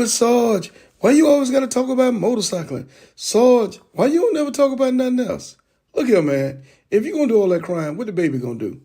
Sarge, why you always got to talk about motorcycling? Sarge, why you don't never talk about nothing else? Look here, man. If you going to do all that crying, what the baby going to do?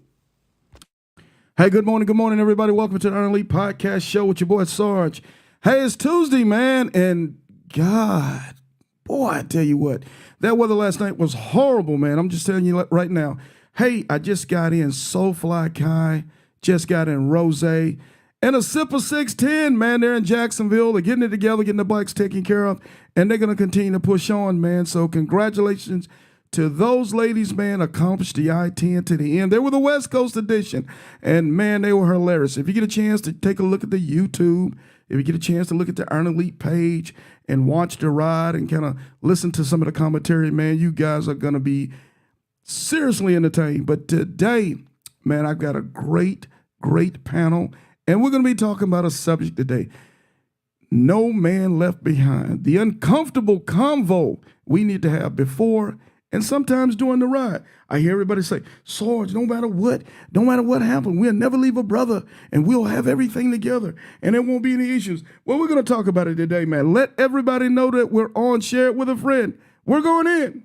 Hey, good morning, everybody. Welcome to the Earn Elite Podcast Show with your boy, Sarge. Hey, it's Tuesday, man, and God, boy, I tell you what, that weather last night was horrible, man. I'm just telling you right now. Hey, I just got in Soulfly Kai, just got in Rose, and a sip of 610, man. They're in Jacksonville. They're getting it together, getting the bikes taken care of, and they're going to continue to push on, man. So congratulations to those ladies, man, accomplished the I-10 to the end. They were the West Coast edition, and, man, they were hilarious. If you get a chance to take a look at the YouTube, if you get a chance to look at the Earn Elite page and watch the ride and kind of listen to some of the commentary, man, you guys are going to be seriously entertained. But today, man, I've got a great panel, and we're going to be talking about a subject today. No man left behind. The uncomfortable convo we need to have before and sometimes during the ride. I hear everybody say, Sarge, no matter what happened, we'll never leave a brother and we'll have everything together and there won't be any issues. Well, we're going to talk about it today, man. Let everybody know that we're on. Share it with a friend. We're going in.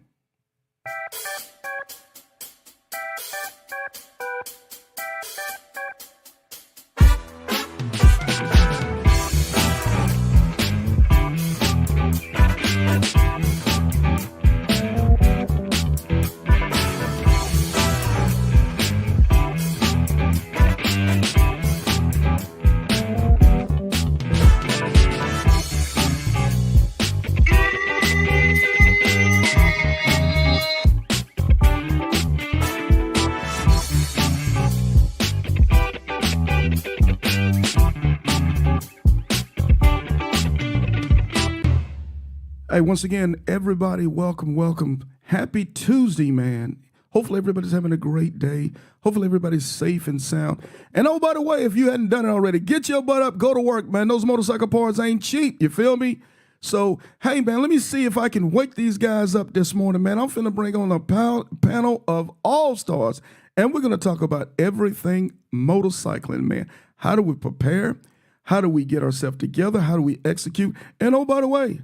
Hey, once again, everybody, welcome. Happy Tuesday, man. Hopefully everybody's having a great day. Hopefully everybody's safe and sound. And oh, by the way, if you hadn't done it already, get your butt up, go to work, man. Those motorcycle parts ain't cheap, you feel me? So, hey, man, let me see if I can wake these guys up this morning, man. I'm finna bring on a panel of all-stars, and we're going to talk about everything motorcycling, man. How do we prepare? How do we get ourselves together? How do we execute? And oh, by the way,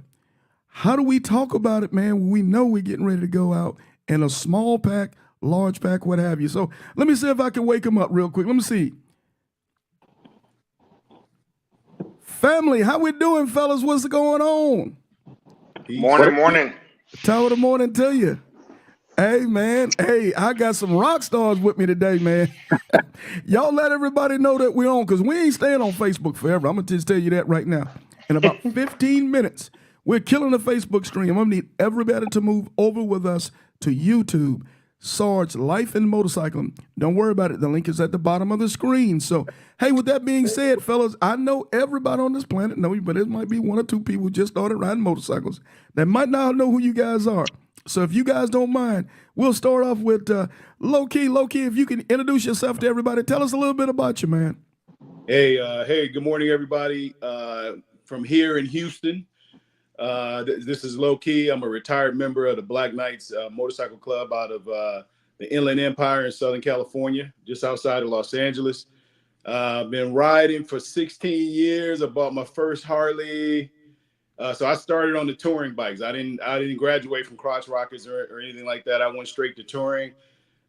how do we talk about it, man, when we know we're getting ready to go out in a small pack, large pack, what have you? So let me see if I can wake them up real quick. Let me see. Family, how we doing, fellas? What's going on? Morning. Top of the morning to you. Hey, man. Hey, I got some rock stars with me today, man. Y'all let everybody know that we're on because we ain't staying on Facebook forever. I'm going to just tell you that right now. In about 15 minutes, we're killing the Facebook stream. I'm going to need everybody to move over with us to YouTube, Sarge Life and Motorcycling. Don't worry about it. The link is at the bottom of the screen. So, hey, with that being said, fellas, I know everybody on this planet know you, but there might be one or two people who just started riding motorcycles that might not know who you guys are. So if you guys don't mind, we'll start off with Low Key, if you can introduce yourself to everybody. Tell us a little bit about you, man. Hey, good morning, everybody. From here in Houston. This is Low Key. I'm a retired member of the Black Knights Motorcycle Club out of the Inland Empire in Southern California, just outside of Los Angeles. I've been riding for 16 years. I bought my first Harley. So I started on the touring bikes. I didn't graduate from crotch rockets or anything like that. I went straight to touring.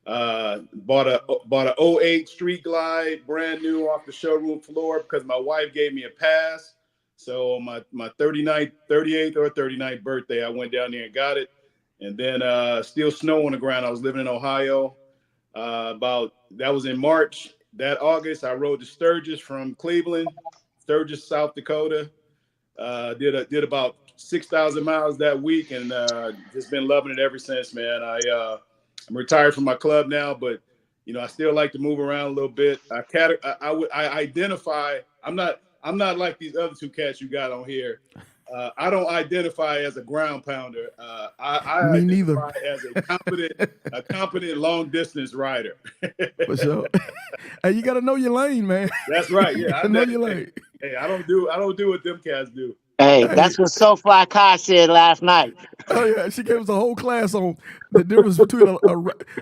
Bought a '08 Street Glide, brand new off the showroom floor because my wife gave me a pass. So my 38th or 39th birthday, I went down there and got it. And then still snow on the ground. I was living in Ohio. That was in March. That August, I rode to Sturgis from Cleveland, Sturgis, South Dakota. Did about 6,000 miles that week, and just been loving it ever since, man. I'm retired from my club now, but I still like to move around a little bit. I identify. I'm not like these other two cats you got on here. I don't identify as a ground pounder. I Me identify neither. as a competent long distance rider. For sure. Hey, you got to know your lane, man. That's right. Yeah, I know your lane. Hey, I don't do what them cats do. Hey, that's what SoFly Kai said last night. Oh yeah, she gave us a whole class on the difference between a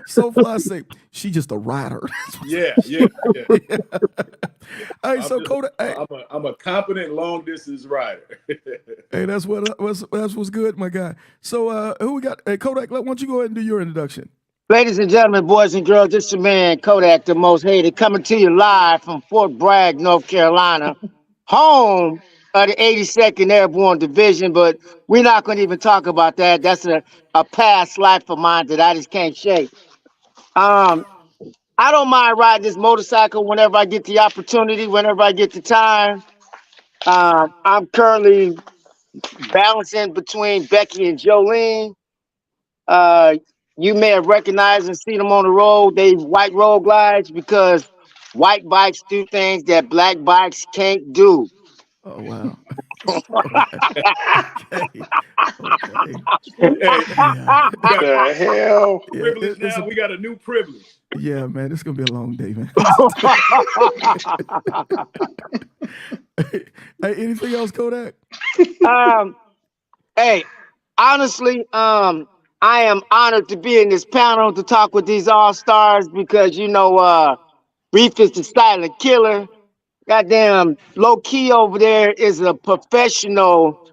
Soulfly say she just a rider. Yeah. Hey, so Kodak, hey, I'm a competent long distance rider. hey, that's what's good, my guy. So who we got? Hey, Kodak, why don't you go ahead and do your introduction? Ladies and gentlemen, boys and girls, this is your man Kodak, the most hated, coming to you live from Fort Bragg, North Carolina, home of the 82nd Airborne Division. But we're not going to even talk about that. That's a past life of mine that I just can't shake. Um, I don't mind riding this motorcycle whenever I get the opportunity, whenever I get the time. I'm currently balancing between Becky and Jolene. Uh, you may have recognized and seen them on the road. They white road glides because white bikes do things that black bikes can't do. Oh wow. Okay. Okay. Hey, Yeah. we got The hell? Yeah. privilege It's now. a We got a new privilege. yeah, man. It's gonna be a long day, man. Hey, anything else, Kodak? um, hey, honestly, I am honored to be in this panel to talk with these all stars because Reef is the silent killer. Goddamn, low key over there is a professional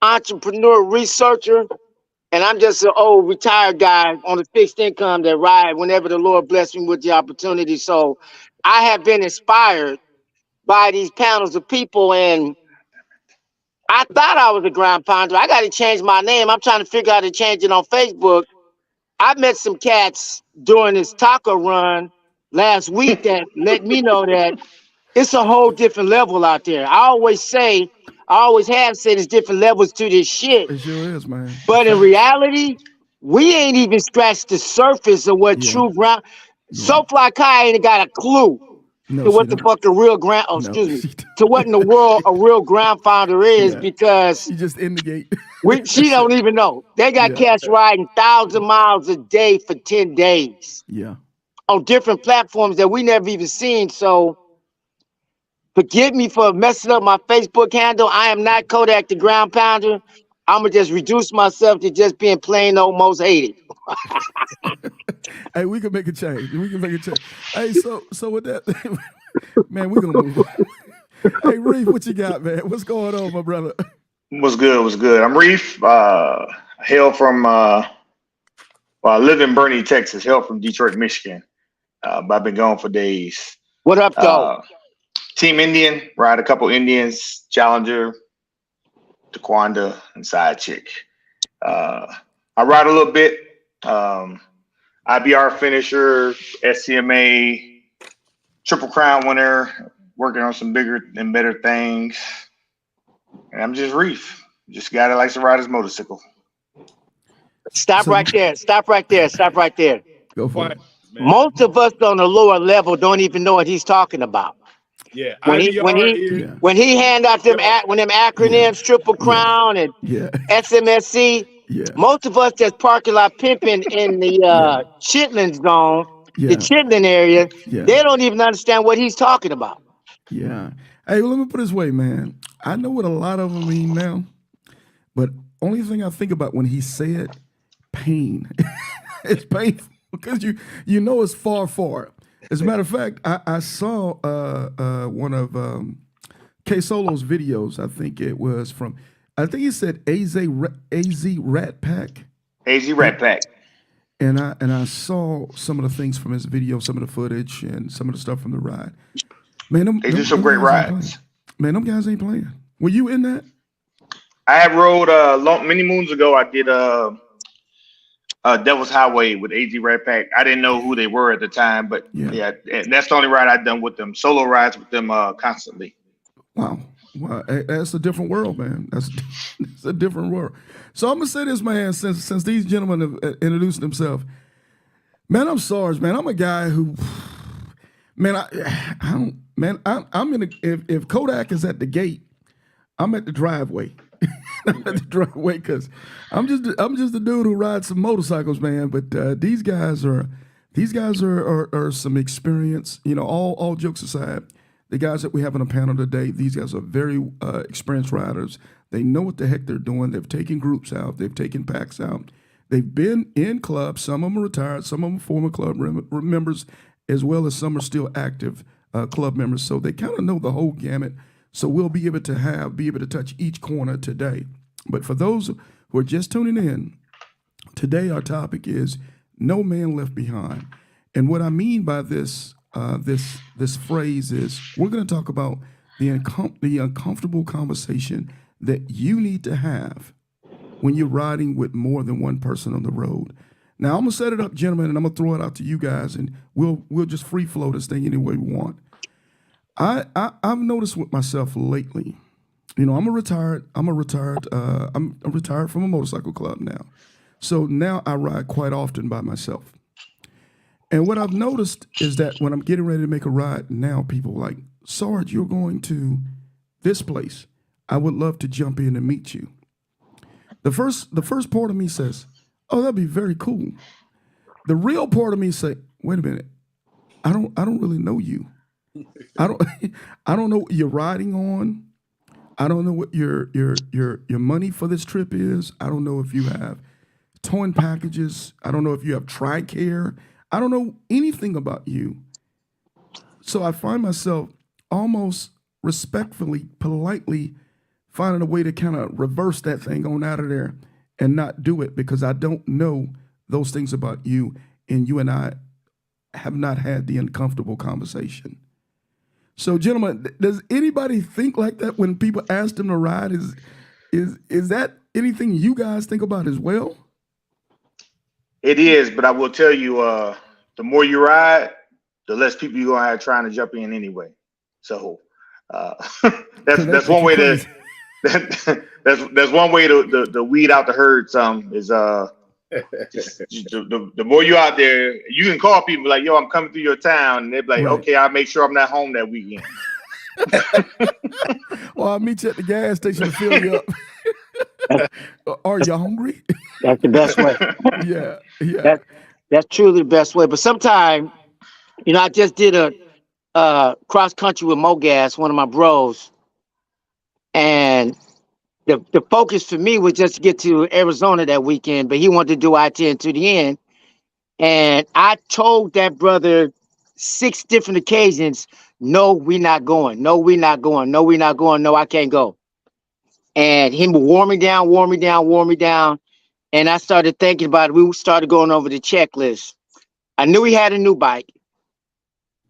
entrepreneur researcher. And I'm just an old retired guy on a fixed income that ride whenever the Lord bless me with the opportunity. So I have been inspired by these panels of people, and I thought I was a ground pounder. I got to change my name. I'm trying to figure out how to change it on Facebook. I met some cats during this taco run last week that let me know that it's a whole different level out there. I always have said there's different levels to this shit. It sure is, man. But in Facts. reality, we ain't even scratched the surface of what Yeah. true ground. Yeah. SoFly Kai ain't got a clue No, to she what the don't. fuck a real ground. Oh, No, excuse me. she don't. To what in the world a real ground founder is, Yeah. because She just in the gate. she That's it. don't even know. They got Yeah. cats riding 1,000 miles a day for 10 days Yeah. on different platforms that we never even seen. So forgive me for messing up my Facebook handle. I am not Kodak the Ground Pounder. I'm gonna just reduce myself to just being plain old most hated. Hey, we can make a change. We can make a change. Hey, so with that, man, we're gonna move on. Hey, Reef, what you got, man? What's going on, my brother? Was good, was good. I'm Reef. Hail from I live in Bernie, Texas. Hail from Detroit, Michigan. But I've been gone for days. What up, though? Uh, Team Indian, ride a couple Indians, Challenger, Taquanda, and Side Chick. I ride a little bit. Um, IBR finisher, SCMA, Triple Crown winner, working on some bigger and better things. And I'm just Reef. Just a guy that likes to ride his motorcycle. Stop So right there. Stop right there. Stop right there. go for Quiet, it. man. Most of us on the lower level don't even know what he's talking about. Yeah, When he when IBR he is Yeah. when he hand out them yo. when them Yeah. acronyms, Triple Yeah. Crown and Yeah. SMSC, Yeah. most of us that's parking lot pimping in the Yeah. Chitlin zone, the Yeah. Chitlin area, Yeah. they don't even understand what he's talking about. Yeah. Hey, well, let me put it this way, man. I know what a lot of them mean now, but only thing I think about when he said pain, it's painful because you know it's far. As a matter of fact, I saw one of K Solo's videos. I think it was from. I think he said AZ Rat Pack, AZ Rat Pack. and I saw some of the things from his video, some of the footage, and some of the stuff from the ride. Man, They do some them great guys ain't playing. rides. Man, them guys ain't playing. Were you in that? I have rode many moons ago. I did Devil's Highway with AZ Rat Pack. I didn't know who they were at the time, but Yeah. yeah, and that's the only ride I've done with them. Solo rides with them constantly. Wow. Wow. That's a different world, man. That's a different world. So I'm gonna say this, man. Since these gentlemen have introduced themselves, man, I'm SARS, man. I'm a guy who, man, I don't, man. I'm in. If Kodak is at the gate, I'm at the driveway. I'm at the driveway because I'm just a dude who rides some motorcycles, man. But these guys are some experience. You know, all jokes aside, the guys that we have on the panel today, these guys are very experienced riders. They know what the heck they're doing. They've taken groups out. They've taken packs out. They've been in clubs. Some of them are retired. Some of them are former club members, as well as some are still active club members. So they kind of know the whole gamut. So we'll be able to touch each corner today. But for those who are just tuning in, today our topic is no man left behind. And what I mean by this this phrase is we're going to talk about the uncomfortable conversation that you need to have when you're riding with more than one person on the road. Now I'm gonna set it up, gentlemen, and I'm gonna throw it out to you guys, and we'll just free flow this thing any way we want. I've noticed with myself lately, you know, I'm retired from a motorcycle club now. So now I ride quite often by myself. And what I've noticed is that when I'm getting ready to make a ride now, people are like, Sarge, you're going to this place. I would love to jump in and meet you. The first part of me says, oh, that'd be very cool. The real part of me say, wait a minute, I don't really know you. I don't know what you're riding on. I don't know what your money for this trip is. I don't know if you have towing packages. I don't know if you have TRICARE. I don't know anything about you. So I find myself almost respectfully, politely finding a way to kind of reverse that thing on out of there and not do it because I don't know those things about you, and you and I have not had the uncomfortable conversation. So, gentlemen, does anybody think like that when people ask them to ride? Is that anything you guys think about as well? It is, but I will tell you, the more you ride, the less people you're gonna have trying to jump in anyway. So that's one way to that's one way to weed out the herd. Some is just the more you out there, you can call people like, yo, I'm coming through your town, and they're like, Right. okay, I'll make sure I'm not home that weekend. Or I'll meet you at the gas station to fill you up. Are you hungry? That's the best way. Yeah. That's truly the best way. But sometimes, you know, I just did a cross country with Mogas, one of my bros, and the focus for me was just to get to Arizona that weekend, but he wanted to do I-10 to the end. And I told that brother 6 different occasions, no, we're not going. No, we're not going. No, we're not going. No, I can't go. And him wore me down. And I started thinking about it. We started going over the checklist. I knew he had a new bike.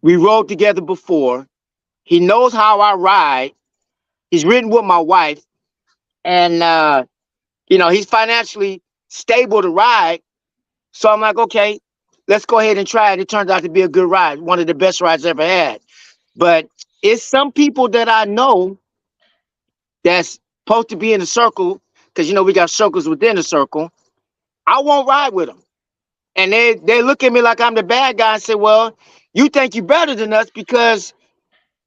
We rode together before. He knows how I ride. He's ridden with my wife. And, you know, he's financially stable to ride. So I'm like, okay, let's go ahead and try it. It turned out to be a good ride. One of the best rides I ever had. But it's some people that I know that's supposed to be in the circle, because, you know, we got circles within the circle. I won't ride with them. And they look at me like I'm the bad guy and say, well, you think you're better than us because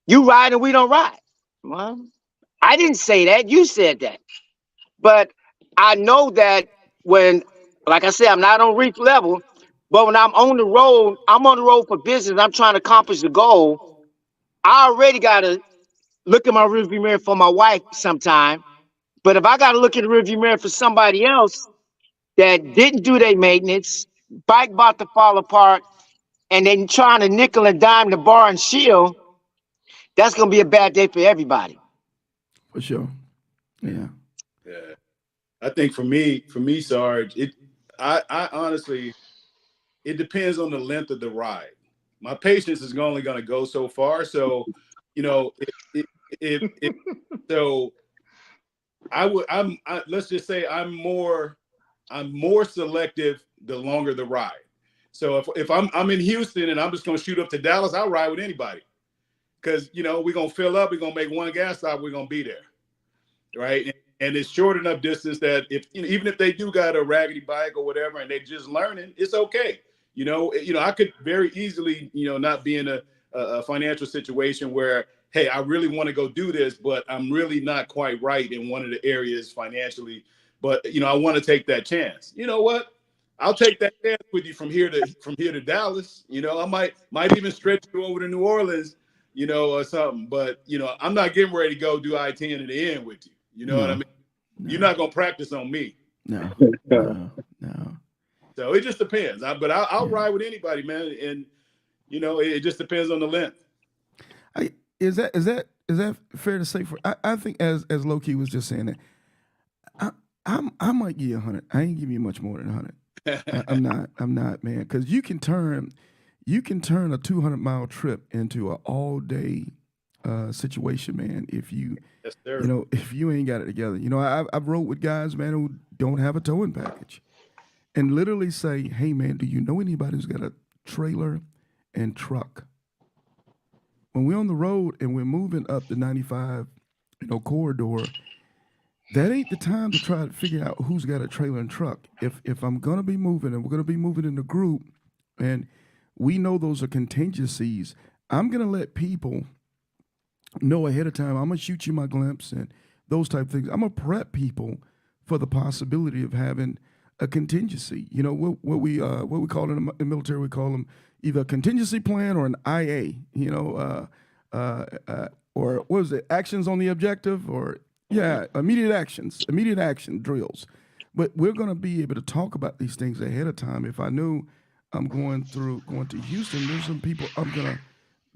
you ride and we don't ride. Well, I didn't say that. You said that. But I know that when, like I said, I'm not on reach level, but when I'm on the road for business. I'm trying to accomplish the goal. I already got to look at my rearview mirror for my wife sometime. But if I got to look in the rearview mirror for somebody else that didn't do their maintenance, bike about to fall apart, and then trying to nickel and dime the bar and shield, that's going to be a bad day for everybody. For sure. Yeah. Yeah. I think for me, Sarge, I honestly, it depends on the length of the ride. My patience is only going to go so far. So, you know, so let's just say I'm more selective the longer the ride. So if I'm in Houston and I'm just going to shoot up to Dallas, I'll ride with anybody. Because, you know, we're going to fill up, we're going to make one gas stop, we're going to be there. Right. And it's short enough distance that even if they do got a raggedy bike or whatever, and they're just learning, it's okay. You know, I could very easily, you know, not be in a financial situation where, hey, I really want to go do this, but I'm really not quite right in one of the areas financially. But, you know, I want to take that chance. You know what? I'll take that chance with you from here to Dallas. You know, I might even stretch you over to New Orleans, or something. But I'm not getting ready to go do I-10 at the end with you. You know what I mean? No. You're not gonna practice on me. No. So it just depends. But I'll ride with anybody, man. And it just depends on the length. Is that fair to say? I think as Low Key was just saying that, I might give you 100. I ain't give you much more than 100. I'm not, man, because you can turn a 200-mile trip into an all-day situation, man. If you Yes, sir. if you ain't got it together, I've rode with guys, man, who don't have a towing package, and literally say, hey, man, do you know anybody who's got a trailer and truck? When we're on the road and we're moving up the 95, corridor, that ain't the time to try to figure out who's got a trailer and truck. If I'm gonna be moving and we're gonna be moving in a group, and we know those are contingencies, I'm gonna let people know ahead of time. I'm gonna shoot you my glimpse and those type of things. I'm gonna prep people for the possibility of having a contingency. What we call in the military, we call them either a contingency plan or an IA. Or what was it? Actions on the objective, or immediate action drills. But we're going to be able to talk about these things ahead of time. If I knew I'm going to Houston, there's some people I'm going to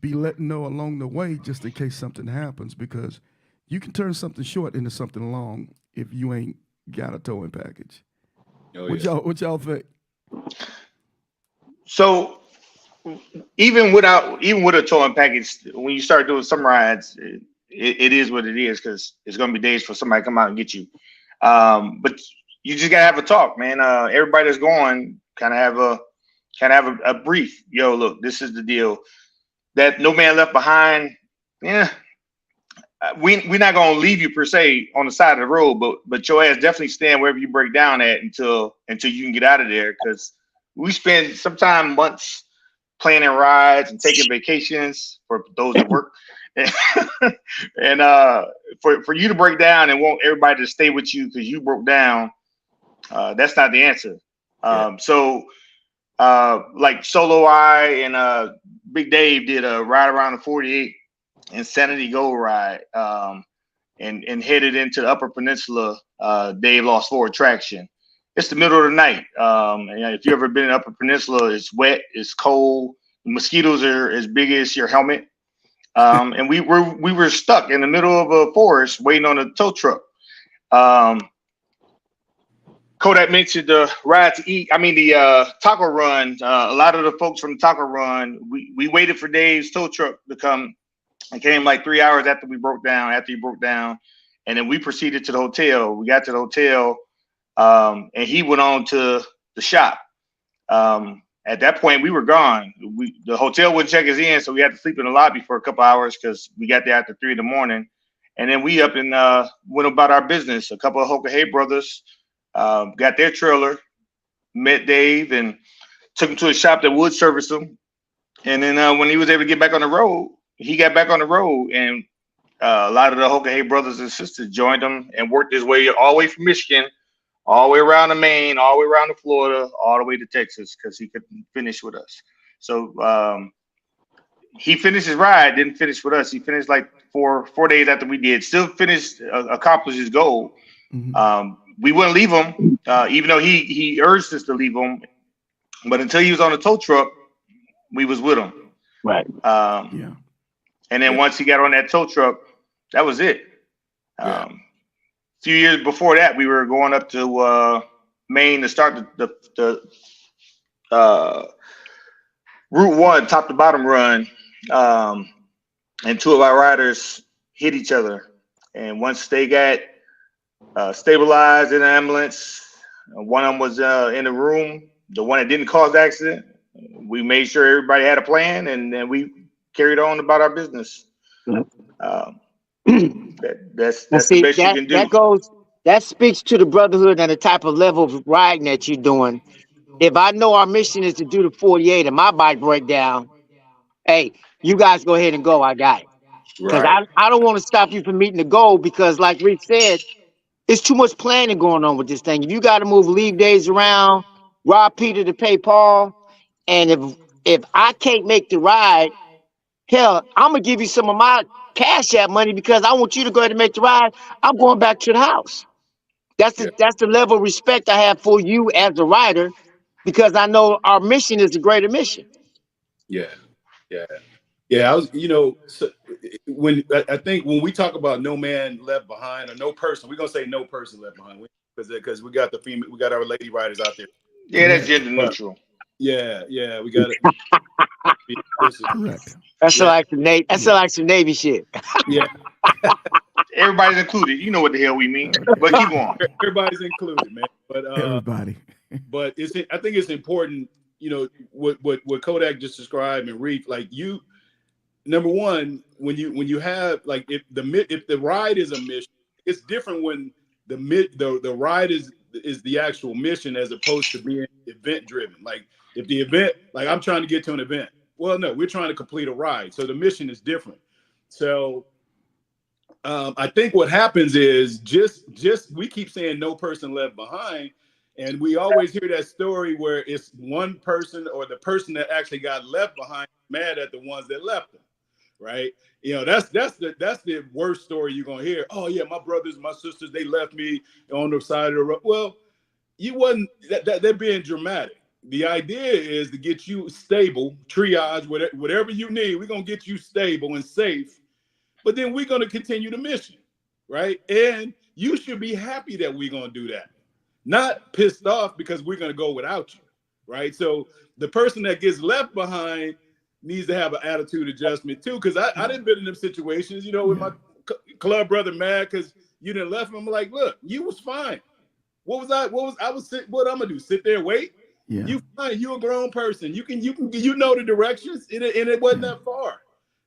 be letting know along the way just in case something happens, because you can turn something short into something long if you ain't got a towing package. Oh, What y'all think? So even with a towing package, when you start doing some rides, it is what it is, because it's going to be days for somebody to come out and get you. But you just gotta have a talk, man. Everybody that's going kind of have a brief. Yo, look, this is the deal. That no man left behind. Yeah, we're not gonna leave you per se on the side of the road, but your ass definitely stand wherever you break down at until you can get out of there, because we spend sometimes months planning rides and taking vacations for those that work, and for you to break down and want everybody to stay with you because you broke down, that's not the answer. So like Solo I and Big Dave did a ride around the 48 Insanity Gold ride, and headed into the Upper Peninsula. Dave lost forward traction. It's the middle of the night. And if you've ever been in Upper Peninsula, it's wet, it's cold. The mosquitoes are as big as your helmet. And we were stuck in the middle of a forest waiting on a tow truck. Kodak mentioned the ride to eat. I mean, the taco run. A lot of the folks from the taco run, we waited for Dave's tow truck to come. It came like 3 hours after he broke down, and then we proceeded to the hotel. We got to the hotel, and he went on to the shop. At that point, we were gone. The hotel wouldn't check us in, so we had to sleep in the lobby for a couple hours because we got there after 3 a.m. And then we up and went about our business. A couple of Hoka brothers got their trailer, met Dave, and took him to a shop that would service him. And then when he was able to get back on the road, he got back on the road, and a lot of the Hoka brothers and sisters joined him and worked his way all the way from Michigan, all the way around to Maine, all the way around to Florida, all the way to Texas, because he couldn't finish with us. So he finished his ride, didn't finish with us. He finished like four days after we did. Still finished, accomplished his goal. Mm-hmm. We wouldn't leave him, even though he urged us to leave him. But until he was on the tow truck, we was with him. Right. Yeah. And then once he got on that tow truck, that was it. A few years before that, we were going up to Maine to start the Route 1 top to bottom run, and two of our riders hit each other. And once they got stabilized in an ambulance, one of them was in the room. The one that didn't cause the accident, we made sure everybody had a plan, and then we carried on about our business. That's the best you can do. That speaks to the brotherhood and the type of level of riding that you're doing. If I know our mission is to do the 48 and my bike break down, hey, you guys go ahead and go. I got it. Because I don't want to stop you from meeting the goal, because like Rick said, it's too much planning going on with this thing. If you got to move leave days around, rob Peter to pay Paul, and if I can't make the ride, Hell, I'm gonna give you some of my Cash App money because I want you to go ahead and make the ride. I'm going back to the house. That's the level of respect I have for you as a rider, because I know our mission is a greater mission. Yeah, yeah, yeah. I was, so when I think when we talk about no man left behind or no person, we're gonna say no person left behind because we got the female, we got our lady riders out there. Yeah, that's gender neutral. Yeah, we got it. Correct. That's Yeah. like some Navy. That's like some Navy shit. Yeah, Everybody's included. You know what the hell we mean. But keep going. everybody's included, man. But Everybody. but I think it's important, what Kodak just described and Reef, like number one, when you have like if the ride is a mission, it's different when the ride is the actual mission as opposed to being event driven. Like if the event, like I'm trying to get to an event. Well, no, we're trying to complete a ride. So the mission is different. So I think what happens is just we keep saying no person left behind. And we always hear that story where it's one person or the person that actually got left behind mad at the ones that left them, right? That's the worst story you're gonna hear. Oh yeah, my brothers, my sisters, they left me on the side of the road. Well, you wasn't they're being dramatic. The idea is to get you stable, triage, whatever you need. We're gonna get you stable and safe, but then we're gonna continue the mission, right? And you should be happy that we're gonna do that. Not pissed off because we're going to go without you, right? So the person that gets left behind needs to have an attitude adjustment too, because I didn't been in them situations, with my club brother mad because you didn't left him. I'm like, look, you was fine. What I'm gonna do? Sit there, wait? Yeah. You fine? You a grown person. You know the directions, and it wasn't that far.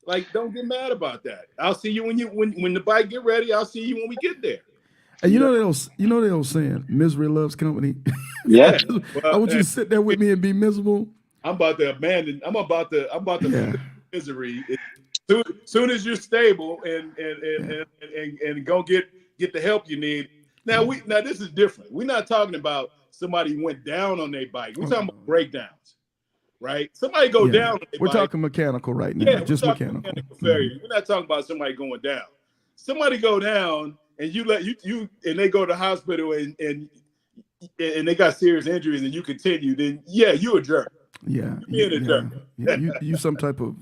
Like, don't get mad about that. I'll see you when the bike get ready. I'll see you when we get there. And you know the old saying, misery loves company. Yeah. I want you to sit there with me and be miserable. I'm about to abandon. I'm about to Yeah. misery. Soon as you're stable and go get the help you need. Now this is different. We're not talking about somebody went down on their bike. We're talking about breakdowns, right? Somebody go down on their We're bike. talking mechanical right now. Yeah, just mechanical. Failure. We're not talking about somebody going down. Somebody go down and you let you and they go to the hospital and they got serious injuries and you continue, then you a jerk. Yeah. You're a jerk. Yeah, you some type of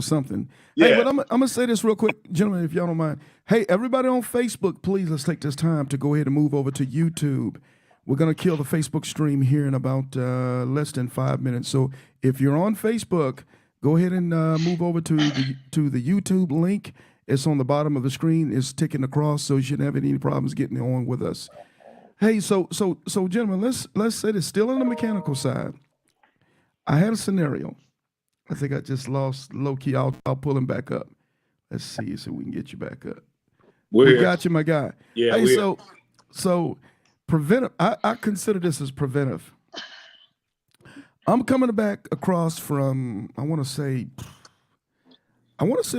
something. Yeah. Hey, but I'm gonna say this real quick, gentlemen, if y'all don't mind. Hey, everybody on Facebook, please let's take this time to go ahead and move over to YouTube. We're gonna kill the Facebook stream here in about less than 5 minutes. So if you're on Facebook, go ahead and move over to the YouTube link. It's on the bottom of the screen. It's ticking across, so you shouldn't have any problems getting on with us. Hey, so gentlemen, let's say this. Still on the mechanical side, I had a scenario. I think I just lost low key. I'll pull him back up. Let's see so we can get you back up. We got you, my guy. Yeah. Hey, so preventive. I consider this as preventive. I'm coming back across from. I want to say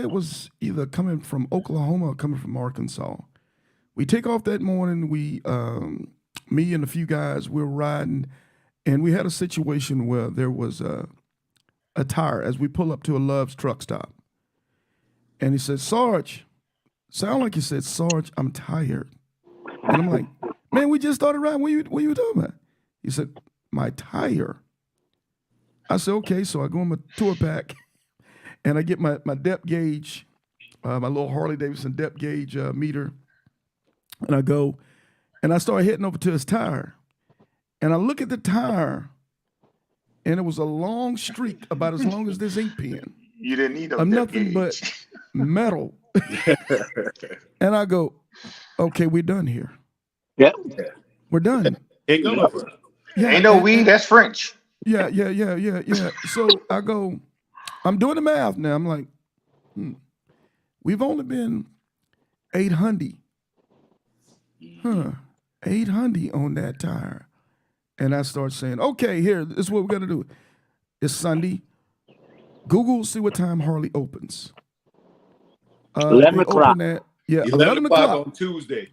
it was either coming from Oklahoma or coming from Arkansas. We take off that morning. We, me and a few guys, we're riding, and we had a situation where there was a tire as we pull up to a Love's truck stop. And he said, Sarge, sound like he said, Sarge, I'm tired. And I'm like, man, we just started riding. What you talking about? He said, my tire. I said, okay. So I go in my tour pack and I get my depth gauge, my little Harley Davidson depth gauge meter. And I go and I start heading over to his tire. And I look at the tire, and it was a long streak about as long as this ink pen. You didn't need of nothing but metal. And I go, okay, we're done here. Yep. We're done. Ain't going over. Yeah, ain't no weed, that's French. Yeah. So I go, I'm doing the math now. I'm like, we've only been 800. 800 on that tire. And I start saying, okay, here, this is what we're going to do. It's Sunday. Google, see what time Harley opens. 11 o'clock. 11 o'clock on Tuesday.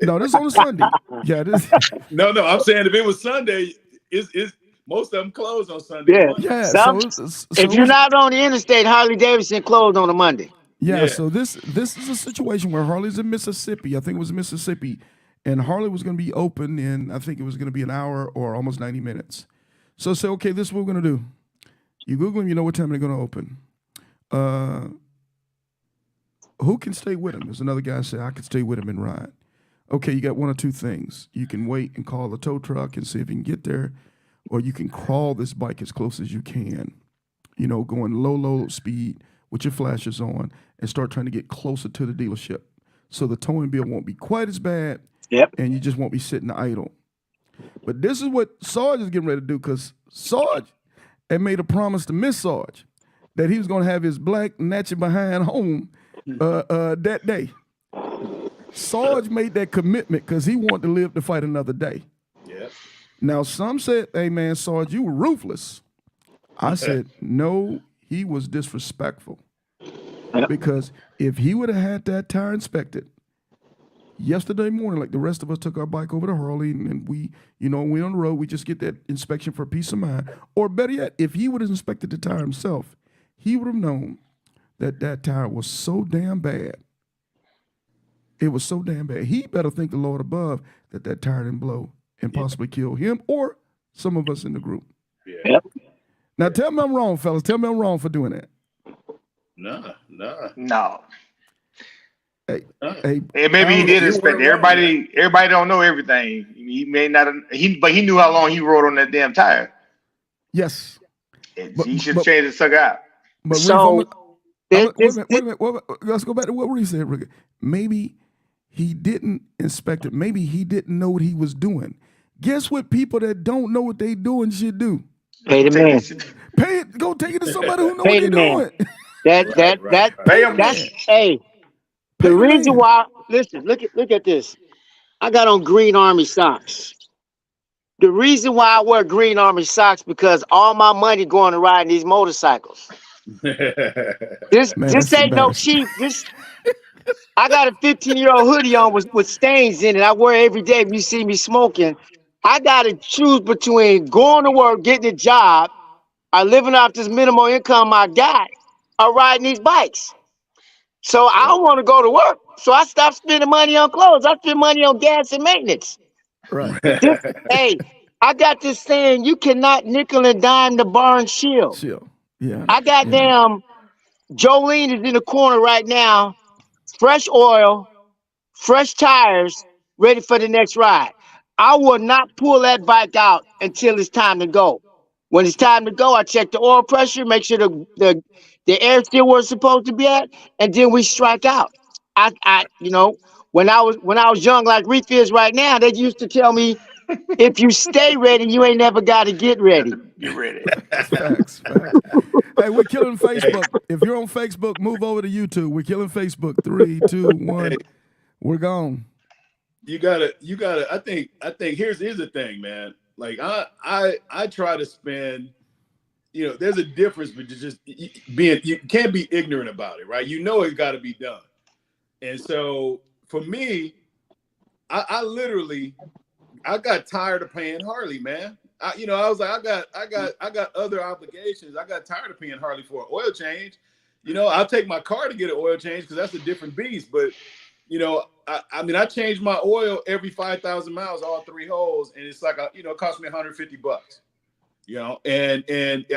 No, this is on a Sunday. Yeah, this. No, I'm saying if it was Sunday, it's most of them close on Sunday and Yeah. Monday. Yeah. Some, if you're not on the interstate, Harley Davidson closed on a Monday. Yeah, Yeah. so this is a situation where Harley's in Mississippi. I think it was Mississippi, and Harley was going to be open in, I think it was going to be an hour or almost 90 minutes. So say, okay, this is what we're going to do. You Google them, you know what time they're going to open. Who can stay with him? There's another guy said, I could stay with him and ride. Okay, you got one or two things. You can wait and call the tow truck and see if you can get there, or you can crawl this bike as close as you can, you know, going low speed with your flashers on and start trying to get closer to the dealership. So the towing bill won't be quite as bad. Yep. And you just won't be sitting idle. But this is what Sarge is getting ready to do, because Sarge had made a promise to Miss Sarge that he was going to have his black natchet behind home that day. Sarge made that commitment because he wanted to live to fight another day. Yeah. Now, some said, hey, man, Sarge, you were ruthless. I said, no, he was disrespectful. Because if he would have had that tire inspected yesterday morning, like the rest of us took our bike over to Harley and we, you know, went on the road, we just get that inspection for peace of mind. Or better yet, if he would have inspected the tire himself, he would have known that that tire was so damn bad. It was so damn bad. He better thank the Lord above that that tire didn't blow and possibly kill him or some of us in the group. Yeah. Yep. Now tell me I'm wrong, fellas. Tell me I'm wrong for doing that. No. Hey, And maybe he did inspect it. Everybody don't know everything. He may not, but he knew how long he rode on that damn tire. yes. He should have changed the sucker out. But So, wait a minute. Let's go back to what Reese said, Rick. Maybe he didn't inspect it. Maybe he didn't know what he was doing. Guess what people that don't know what they doing should do? pay the man. Pay it. Go take it to somebody who know Pay what the they're man. doing. Pay him. That's hey. Pay The the reason man. why, listen, look at this. I got on Green Army socks. The reason why I wear Green Army socks because all my money going to riding these motorcycles. This Man, that's ain't no embarrassing. cheap. I got a 15-year-old hoodie on with stains in it. I wear it every day if you see me smoking. I gotta choose between going to work, getting a job, or living off this minimal income I got, or riding these bikes. So I don't want to go to work. So I stopped spending money on clothes. I spend money on gas and maintenance. Right. Hey, I got this saying, you cannot nickel and dime the bar and shield. Chill. Yeah. I got damn Jolene is in the corner right now, fresh oil, fresh tires, ready for the next ride. I will not pull that bike out until it's time to go. When it's time to go, I check the oil pressure, make sure the air still where it's supposed to be at, and then we strike out. I you know, when I was young like Reef is right now, they used to tell me, if you stay ready, you ain't never got to get ready. Get ready. Facts. Hey, we're killing Facebook. If you're on Facebook, move over to YouTube. We're killing Facebook. 3, 2, 1. We're gone. You gotta. I think. Here's the thing, man. Like I try to spend. You know, there's a difference between just being. You can't be ignorant about it, right? You know it's got to be done. And so for me, I literally got tired of paying Harley, man. I was like, I got other obligations. I got tired of paying Harley for an oil change. You know, I'll take my car to get an oil change because that's a different beast. But you know, I mean, I change my oil every 5,000 miles, all 3 holes, and it's like it cost me $150. You know, and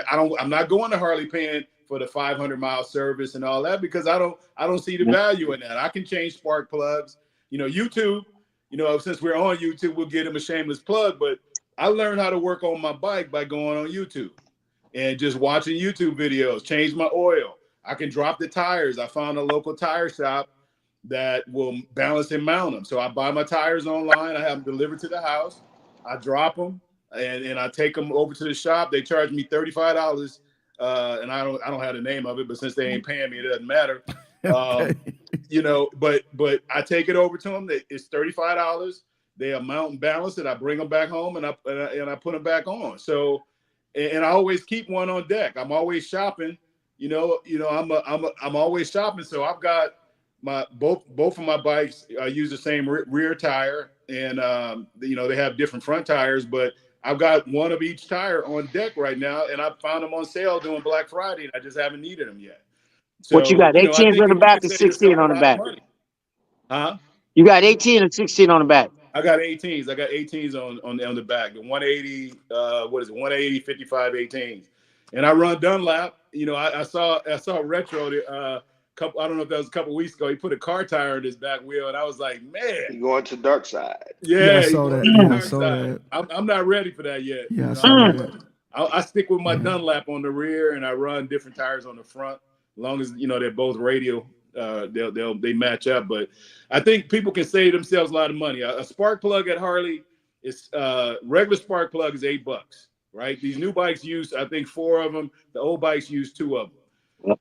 I'm not going to Harley paying for the 500-mile service and all that because I don't see the value in that. I can change spark plugs. You know, YouTube. You know, since we're on YouTube, we'll get him a shameless plug. But I learned how to work on my bike by going on YouTube and just watching YouTube videos, change my oil. I can drop the tires. I found a local tire shop that will balance and mount them. So I buy my tires online. I have them delivered to the house. I drop them and I take them over to the shop. They charge me $35. And I don't have the name of it, but since they ain't paying me, it doesn't matter. Okay. You know, but I take it over to them. It's $35. They mount and balance it. I bring them back home and I put them back on. So, and I always keep one on deck. I'm always shopping. You know, I'm always shopping. So I've got my both of my bikes use the same rear tire, and you know, they have different front tires, but I've got one of each tire on deck right now, and I found them on sale during Black Friday, and I just haven't needed them yet. What you So, got? you know, I 18s think on the if you back can or save 16 yourself a on the lot of back? money, huh? You got 18 or 16 on the back? I got 18s. I got 18s on the back. The 180, what is it? 180, 55 18s. And I run Dunlap. You know, I saw Retro couple. I don't know if that was a couple weeks ago. He put a car tire in his back wheel, and I was like, man, You going to the dark side. Yeah, I yeah, he saw going that. to the Yeah, I dark saw side. that. I'm not ready for that yet. Yeah, You I know, saw that. I stick with my Yeah. Dunlap on the rear, and I run different tires on the front. As long as they're both radial, they match up. But I think people can save themselves a lot of money. A spark plug at Harley is regular spark plug is $8, right? These new bikes use, I think, 4 of them. The old bikes use 2 of them.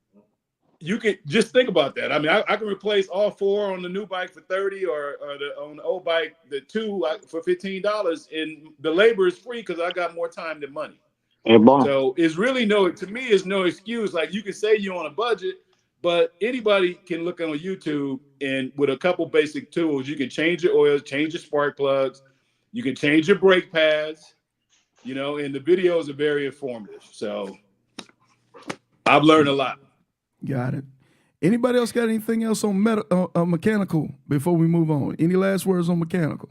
You can just think about that. I mean, I can replace all 4 on the new bike for 30, or on the old bike the 2 for $15, and the labor is free because I got more time than money. So it's really to me, it's no excuse. Like, you can say you're on a budget, but anybody can look on YouTube, and with a couple basic tools, you can change your oils, change your spark plugs, you can change your brake pads, and the videos are very informative. So I've learned a lot. Got it. Anybody else got anything else on mechanical before we move on? Any last words on mechanical?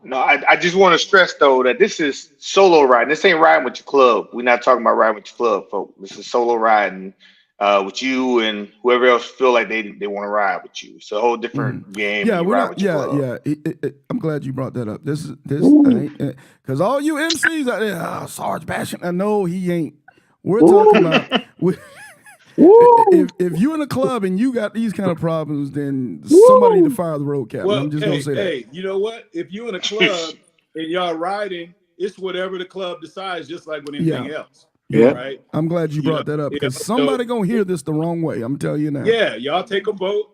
No, I just want to stress though that this is solo riding. This ain't riding with your club. We're not talking about riding with your club, folks. This is solo riding with you and whoever else feel like they want to ride with you. It's a whole different game. Yeah, when you we're ride not. with your club. Yeah. I'm glad you brought that up. This because all you MCs out there, Sarge bashing. I know he ain't. We're talking about. If you in a club and you got these kind of problems, then somebody to fire the road captain. Well, I'm just gonna say that. Hey, you know what? If you in a club and y'all riding, it's whatever the club decides, just like with anything else. Yeah. Right. I'm glad you brought that up because somebody gonna hear this the wrong way. I'm telling you now. Yeah, y'all take a vote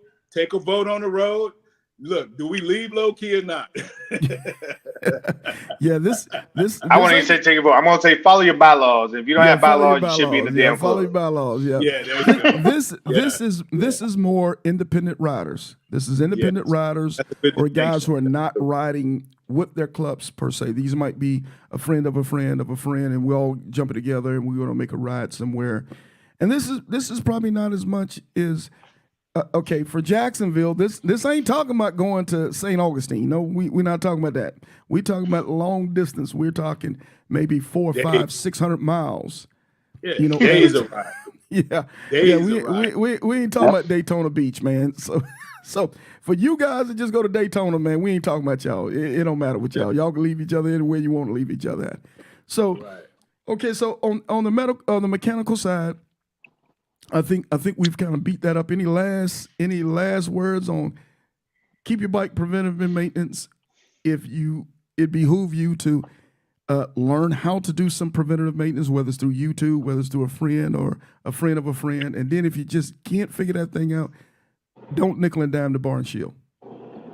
on the road. Look, do we leave low key or not? Yeah, this. I want to say take a vote. I'm gonna say follow your bylaws. If you don't have bylaws, you should be in the damn follow club. your bylaws. Yeah. Yeah, there you go. This is more independent riders. This is independent riders or guys who are not riding with their clubs per se. These might be a friend of a friend of a friend, and we all jumping together and we're gonna make a ride somewhere. And this is probably not as much as okay, for Jacksonville, this ain't talking about going to St. Augustine. No, we're not talking about that. We're talking about long distance. We're talking maybe 400, 500, 600 miles. Yeah, days of ride. Yeah, days we ain't talking about Daytona Beach, man. So for you guys that just go to Daytona, man, we ain't talking about y'all. It don't matter with y'all. Y'all can leave each other anywhere you want to leave each other at. So, okay, so on the mechanical side, I think we've kind of beat that up. Any last words on keep your bike preventive and maintenance? It behoove you to learn how to do some preventative maintenance, whether it's through YouTube, whether it's through a friend or a friend of a friend. And then if you just can't figure that thing out, don't nickel and dime the bar and shield.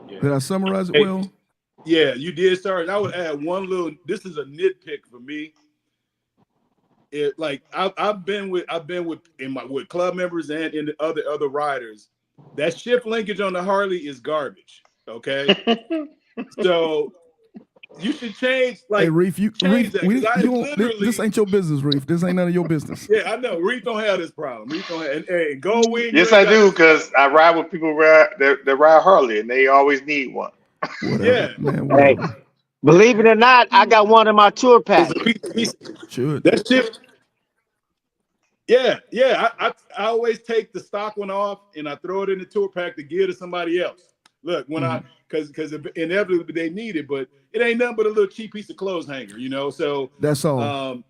Yeah. Did I summarize it well? Yeah, you did, sir. And I would add one little. This is a nitpick for me. I've been with club members and in the other riders. That shift linkage on the Harley is garbage. Okay, so you should change. Like, hey, Reef, this ain't your business, Reef. This ain't none of your business. Yeah, I know. Reef don't have this problem. Reef don't have. And go win. Yes, I do, because I ride with people that ride Harley, and they always need one. Whatever, man. Whatever. Hey, believe it or not, I got one in my tour pack. Should. That shift. Yeah. I always take the stock one off and I throw it in the tour pack to give to somebody else. Look, when because inevitably they need it, but it ain't nothing but a little cheap piece of clothes hanger, So that's all.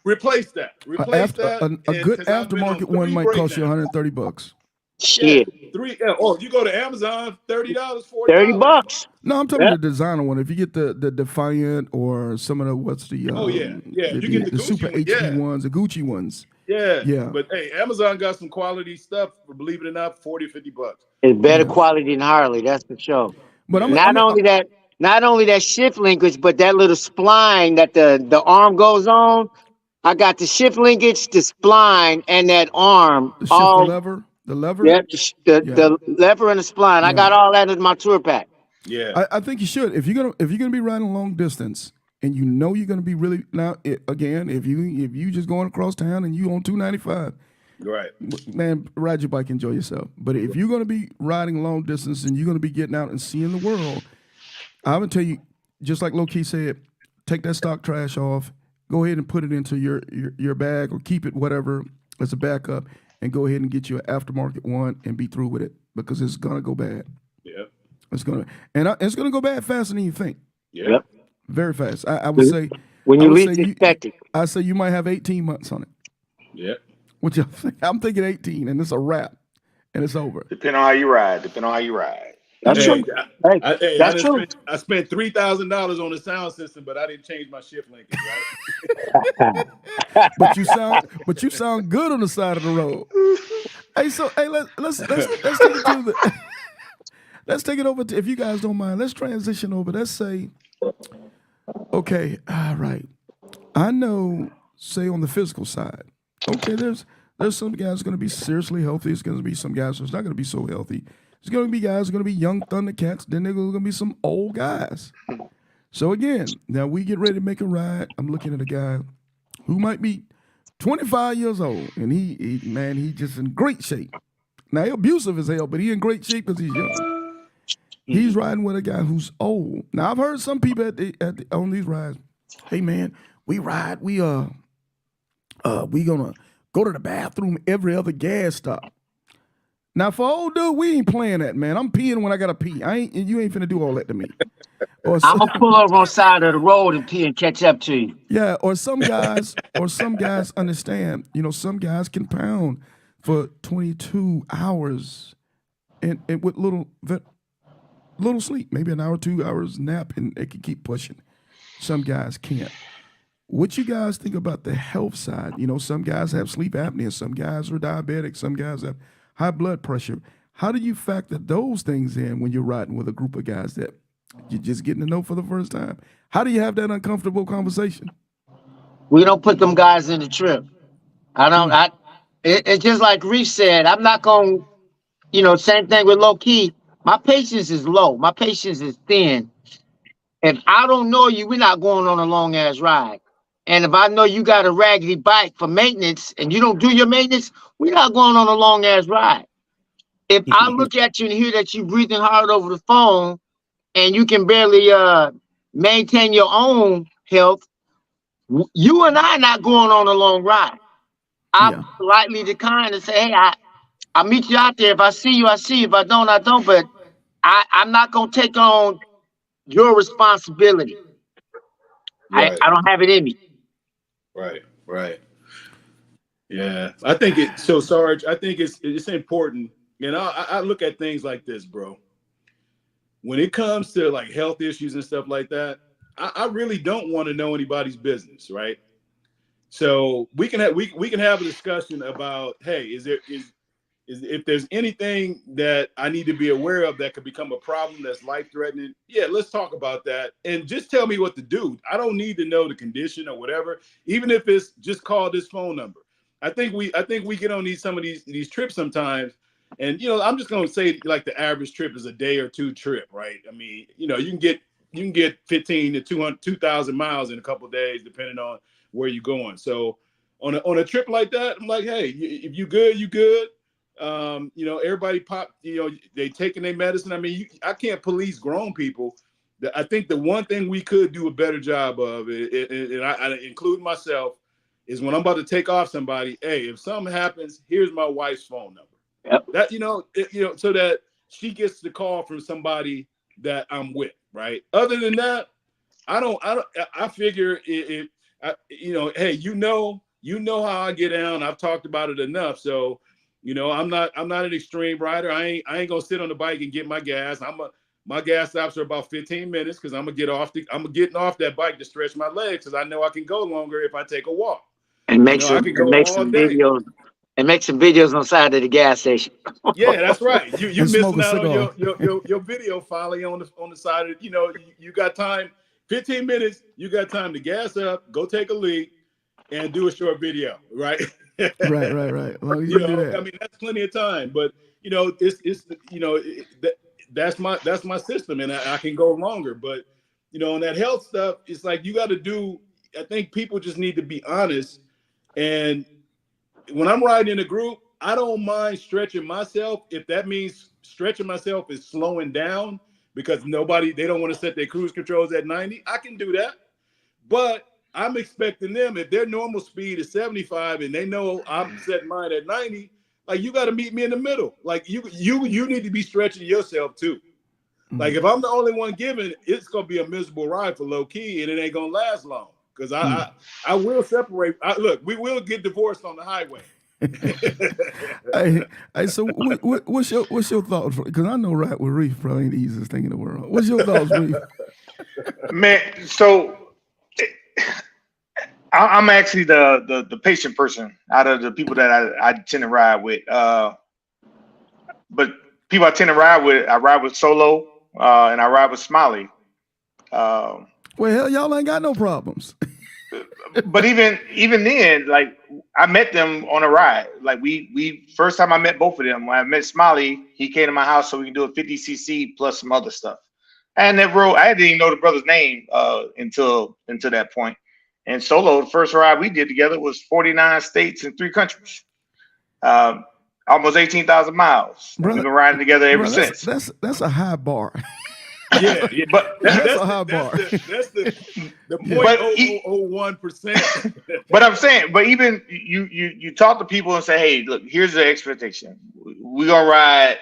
Replace that. A good aftermarket one might cost you $130. Shit. Yeah, you go to Amazon, $30, $40. $30. No, I'm talking about the designer one. If you get the Defiant or some of the you get the Super HD ones, the Gucci ones. Yeah. But hey, Amazon got some quality stuff for, believe it or not, $40, $50. It's better quality than Harley, that's for sure. But not only that shift linkage, but that little spline that the arm goes on. I got the shift linkage, the spline, and that arm. The lever. Yep, the lever and the spline. I got all that in my tour pack. Yeah, I think you should. If you're gonna be riding long distance, and you know you're going to be really now. Again, if you just going across town and you on 295, Right. man, ride your bike, enjoy yourself. But if you're going to be riding long distance and you're going to be getting out and seeing the world, I would tell you, just like Low Key said, take that stock trash off, go ahead and put it into your bag or keep it whatever as a backup, and go ahead and get you an aftermarket one and be through with it, because it's gonna go bad. Yeah. It's gonna go bad faster than you think. Yeah. Yep. Very fast. I would say When I you would least say expect it. I say you might have 18 months on it. Yeah. What y'all think? I'm thinking 18, and it's a wrap, and it's over. Depending on how you ride. That's Hey, true. Hey, that's I true. spent $3,000 on the sound system, but I didn't change my shift linkage, right? But you sound good on the side of the road. Hey, so let's take it to the let's take it over to, if you guys don't mind, let's transition over. Let's say, okay, all right. I know, say on the physical side, okay, there's some guys going to be seriously healthy. There's going to be some guys who's not going to be so healthy. There's going to be guys who are going to be young Thundercats. Then there's going to be some old guys. So again, now we get ready to make a ride. I'm looking at a guy who might be 25 years old, and he just in great shape. Now he abusive as hell, but he in great shape because he's young. He's riding with a guy who's old. Now I've heard some people on these rides, hey man, we ride, we gonna go to the bathroom every other gas stop. Now for old dude, we ain't playing that, man. I'm peeing when I gotta pee. You ain't finna do all that to me. I'm gonna pull over on the side of the road and pee and catch up to you. Yeah, or some guys understand. Some guys can pound for 22 hours and with little sleep, maybe an hour, 2 hours nap, and they can keep pushing. Some guys can't. What you guys think about the health side? Some guys have sleep apnea, some guys are diabetic, some guys have high blood pressure. How do you factor those things in when you're riding with a group of guys that you're just getting to know for the first time? How do you have that uncomfortable conversation? We don't put them guys in the trip. It's just like Reese said, I'm not gonna, same thing with Low Key. My patience is low. My patience is thin. If I don't know you, we're not going on a long ass ride. And if I know you got a raggedy bike for maintenance and you don't do your maintenance, we're not going on a long ass ride. If I look at you and hear that you're breathing hard over the phone and you can barely maintain your own health, you and I not going on a long ride. I'm politely decline and say, hey, I'll meet you out there. If I see you, I see you. If I don't, I don't. But I'm not going to take on your responsibility. Right. I don't have it in me. Right. Yeah. I think Sarge, I think it's important. I look at things like this, bro. When it comes to like health issues and stuff like that, I really don't want to know anybody's business, right? So we can have a discussion about, hey, if there's anything that I need to be aware of that could become a problem that's life-threatening, yeah, let's talk about that. And just tell me what to do. I don't need to know the condition or whatever, even if it's just call this phone number. I think we get on some of these trips sometimes. And I'm just gonna say like the average trip is a day or two trip, right? I mean, you can get 15 to 2,000 miles in a couple of days, depending on where you're going. So on a trip like that, I'm like, hey, if you good, you good. Everybody they taking their medicine. I mean, I can't police grown people. I think the one thing we could do a better job of, and I include myself, is when I'm about to take off somebody, hey, if something happens, here's my wife's phone number. Yep. That, so that she gets the call from somebody that I'm with, right? Other than that, I figure hey, how I get down. I've talked about it enough. So, I'm not an extreme rider. I ain't gonna sit on the bike and get my gas. My gas stops are about 15 minutes because I'm getting off that bike to stretch my legs because I know I can go longer if I take a walk. And make some day. videos. And make some videos on the side of the gas station. Yeah, that's right. You're missing out on your video folly on the side of you got time, 15 minutes. You got time to gas up, go take a leak, and do a short video, right? Right. Well, you do that. I mean, that's plenty of time, but that's my system, and I can go longer. But on that health stuff, it's like you got to do. I think people just need to be honest. And when I'm riding in a group, I don't mind stretching myself if that means stretching myself is slowing down because they don't want to set their cruise controls at 90. I can do that, but I'm expecting them, if their normal speed is 75 and they know I'm setting mine at 90, like you got to meet me in the middle. Like you need to be stretching yourself too. Like if I'm the only one giving, it's gonna be a miserable ride for low key, and it ain't gonna last long. Because I will separate. Look, we will get divorced on the highway. Hey, so what's your thoughts? Because I know right with Reef probably ain't the easiest thing in the world. What's your thoughts, Reef? Man, so I'm actually the patient person out of the people that I tend to ride with. But people I tend to ride with Solo, and I ride with Smiley. Well, hell, y'all ain't got no problems. But even then, like I met them on a ride. Like we first time I met both of them, when I met Smiley, he came to my house so we can do a 50cc plus some other stuff. And that road, I didn't even know the brother's name until that point. And Solo, the first ride we did together was 49 states and 3 countries. Almost 18,000 miles. Brother, we've been riding together ever since. That's a high bar. Yeah, but that's a high bar. That's the 0.001%. But I'm saying, but even you talk to people and say, hey, look, here's the expectation. We're gonna ride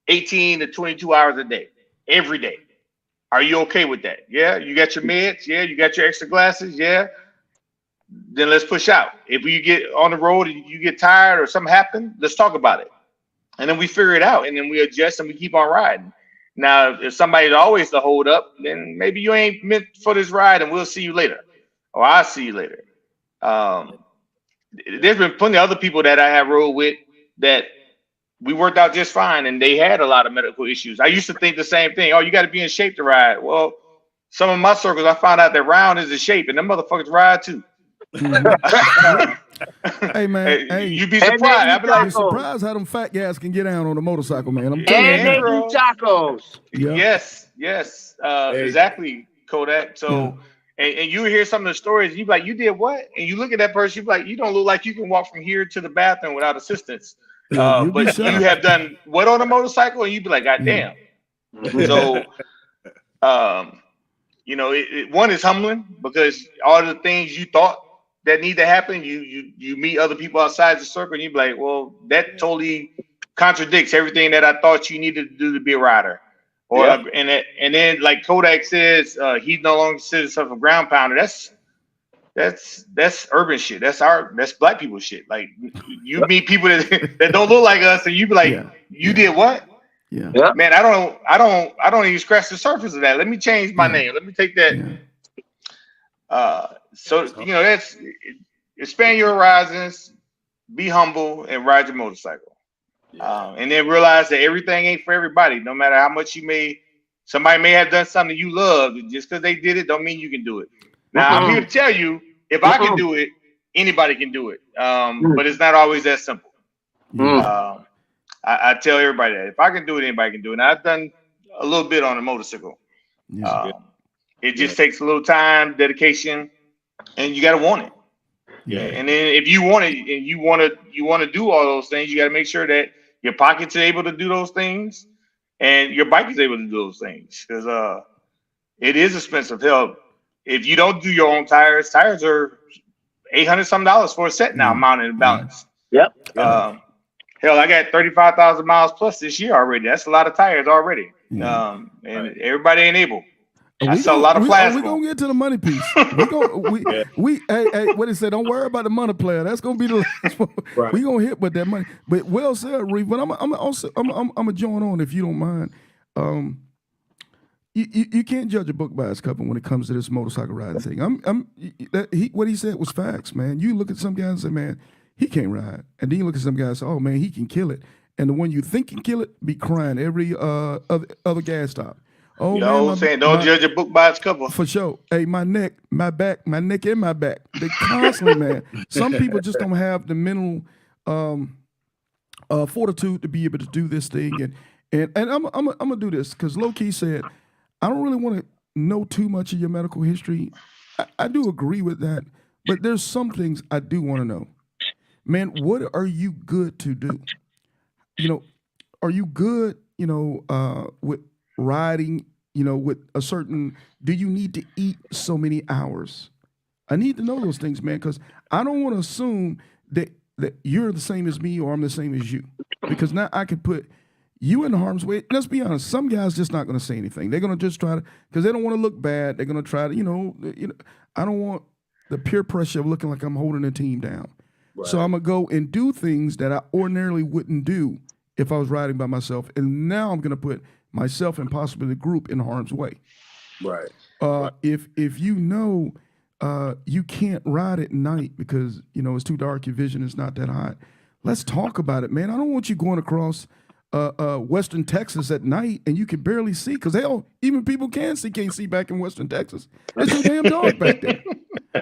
18 to 22 hours a day, every day. Are you okay with that? Yeah, you got your meds. Yeah, you got your extra glasses. Yeah, then let's push out. If you get on the road and you get tired or something happen, let's talk about it, and then we figure it out, and then we adjust and we keep on riding. Now, if somebody's always the hold up, then maybe you ain't meant for this ride, and we'll see you later, or I'll see you later. There's been plenty of other people that I have rode with that we worked out just fine, and they had a lot of medical issues. I used to think the same thing. Oh, you got to be in shape to ride. Well, some of my circles, I found out that round is in shape, and them motherfuckers ride too. Hey man, hey, you'd be surprised. I'd be like, surprised how them fat guys can get down on a motorcycle, man. I'm telling you. And they do tacos. Yeah. Yes, exactly, Kodak. So, and you hear some of the stories, you be like, you did what? And you look at that person, you be like, you don't look like you can walk from here to the bathroom without assistance. But you have done what on a motorcycle? And you'd be like, God damn. So, one is humbling because all the things you thought that need to happen, you meet other people outside the circle, and you be like, well, that totally contradicts everything that I thought you needed to do to be a rider. Or and then like Kodak says, he's no longer considers himself a ground pounder. That's urban shit. That's black people shit. Like you meet people that don't look like us, and you be like, you did what? Yeah. Man, I don't even scratch the surface of that. Let me change my name. Let me take that. So that's expand your horizons, be humble, and ride your motorcycle. And then realize that everything ain't for everybody. No matter how much somebody may have done something you love, just because they did it, don't mean you can do it. Now I'm here to tell you, if I can do it, anybody can do it. But it's not always that simple. I tell everybody that if I can do it, anybody can do it. And I've done a little bit on a motorcycle. It just takes a little time, dedication, and you got to want it. And then if you want it and you want to do all those things, you got to make sure that your pockets are able to do those things and your bike is able to do those things, because it is expensive. Hell, if you don't do your own tires are $800 some for a set now, mounted and balanced. Hell, I got 35,000 miles plus this year already. That's a lot of tires already. And everybody ain't able. I sell a lot of plasma. We're gonna get to the money piece. Hey, what it said, don't worry about the money player. That's gonna be the last one. We're gonna hit with that money. But well said, Reeve. But I'm gonna join on if you don't mind. You can't judge a book by its cover when it comes to this motorcycle riding thing. What he said was facts, man. You look at some guys and say, man, he can't ride. And then you look at some guys and say, oh man, he can kill it. And the one you think can kill it be crying every other gas stop. Oh, man, saying don't judge a book by its cover. For sure. Hey, my neck, my back, my neck and my back. They constantly, man. Some people just don't have the mental fortitude to be able to do this thing. And I'm gonna do this because low key said, I don't really want to know too much of your medical history. I do agree with that, but there's some things I do want to know. Man, what are you good to do? You know, are you good, with riding, with a certain, do you need to eat so many hours? I need to know those things, man, because I don't want to assume that you're the same as me or I'm the same as you. Because now I could put you in harm's way. Let's be honest, some guys just not going to say anything. They're going to just try to, because they don't want to look bad. They're going to try to, I don't want the peer pressure of looking like I'm holding a team down. Right. So I'm going to go and do things that I ordinarily wouldn't do if I was riding by myself. And now I'm going to put myself and possibly the group in harm's way. Right. If you can't ride at night because it's too dark, your vision is not that hot. Let's talk about it, man. I don't want you going across Western Texas at night and you can barely see, because hell, even people can't see back in Western Texas. It's too damn dark back there.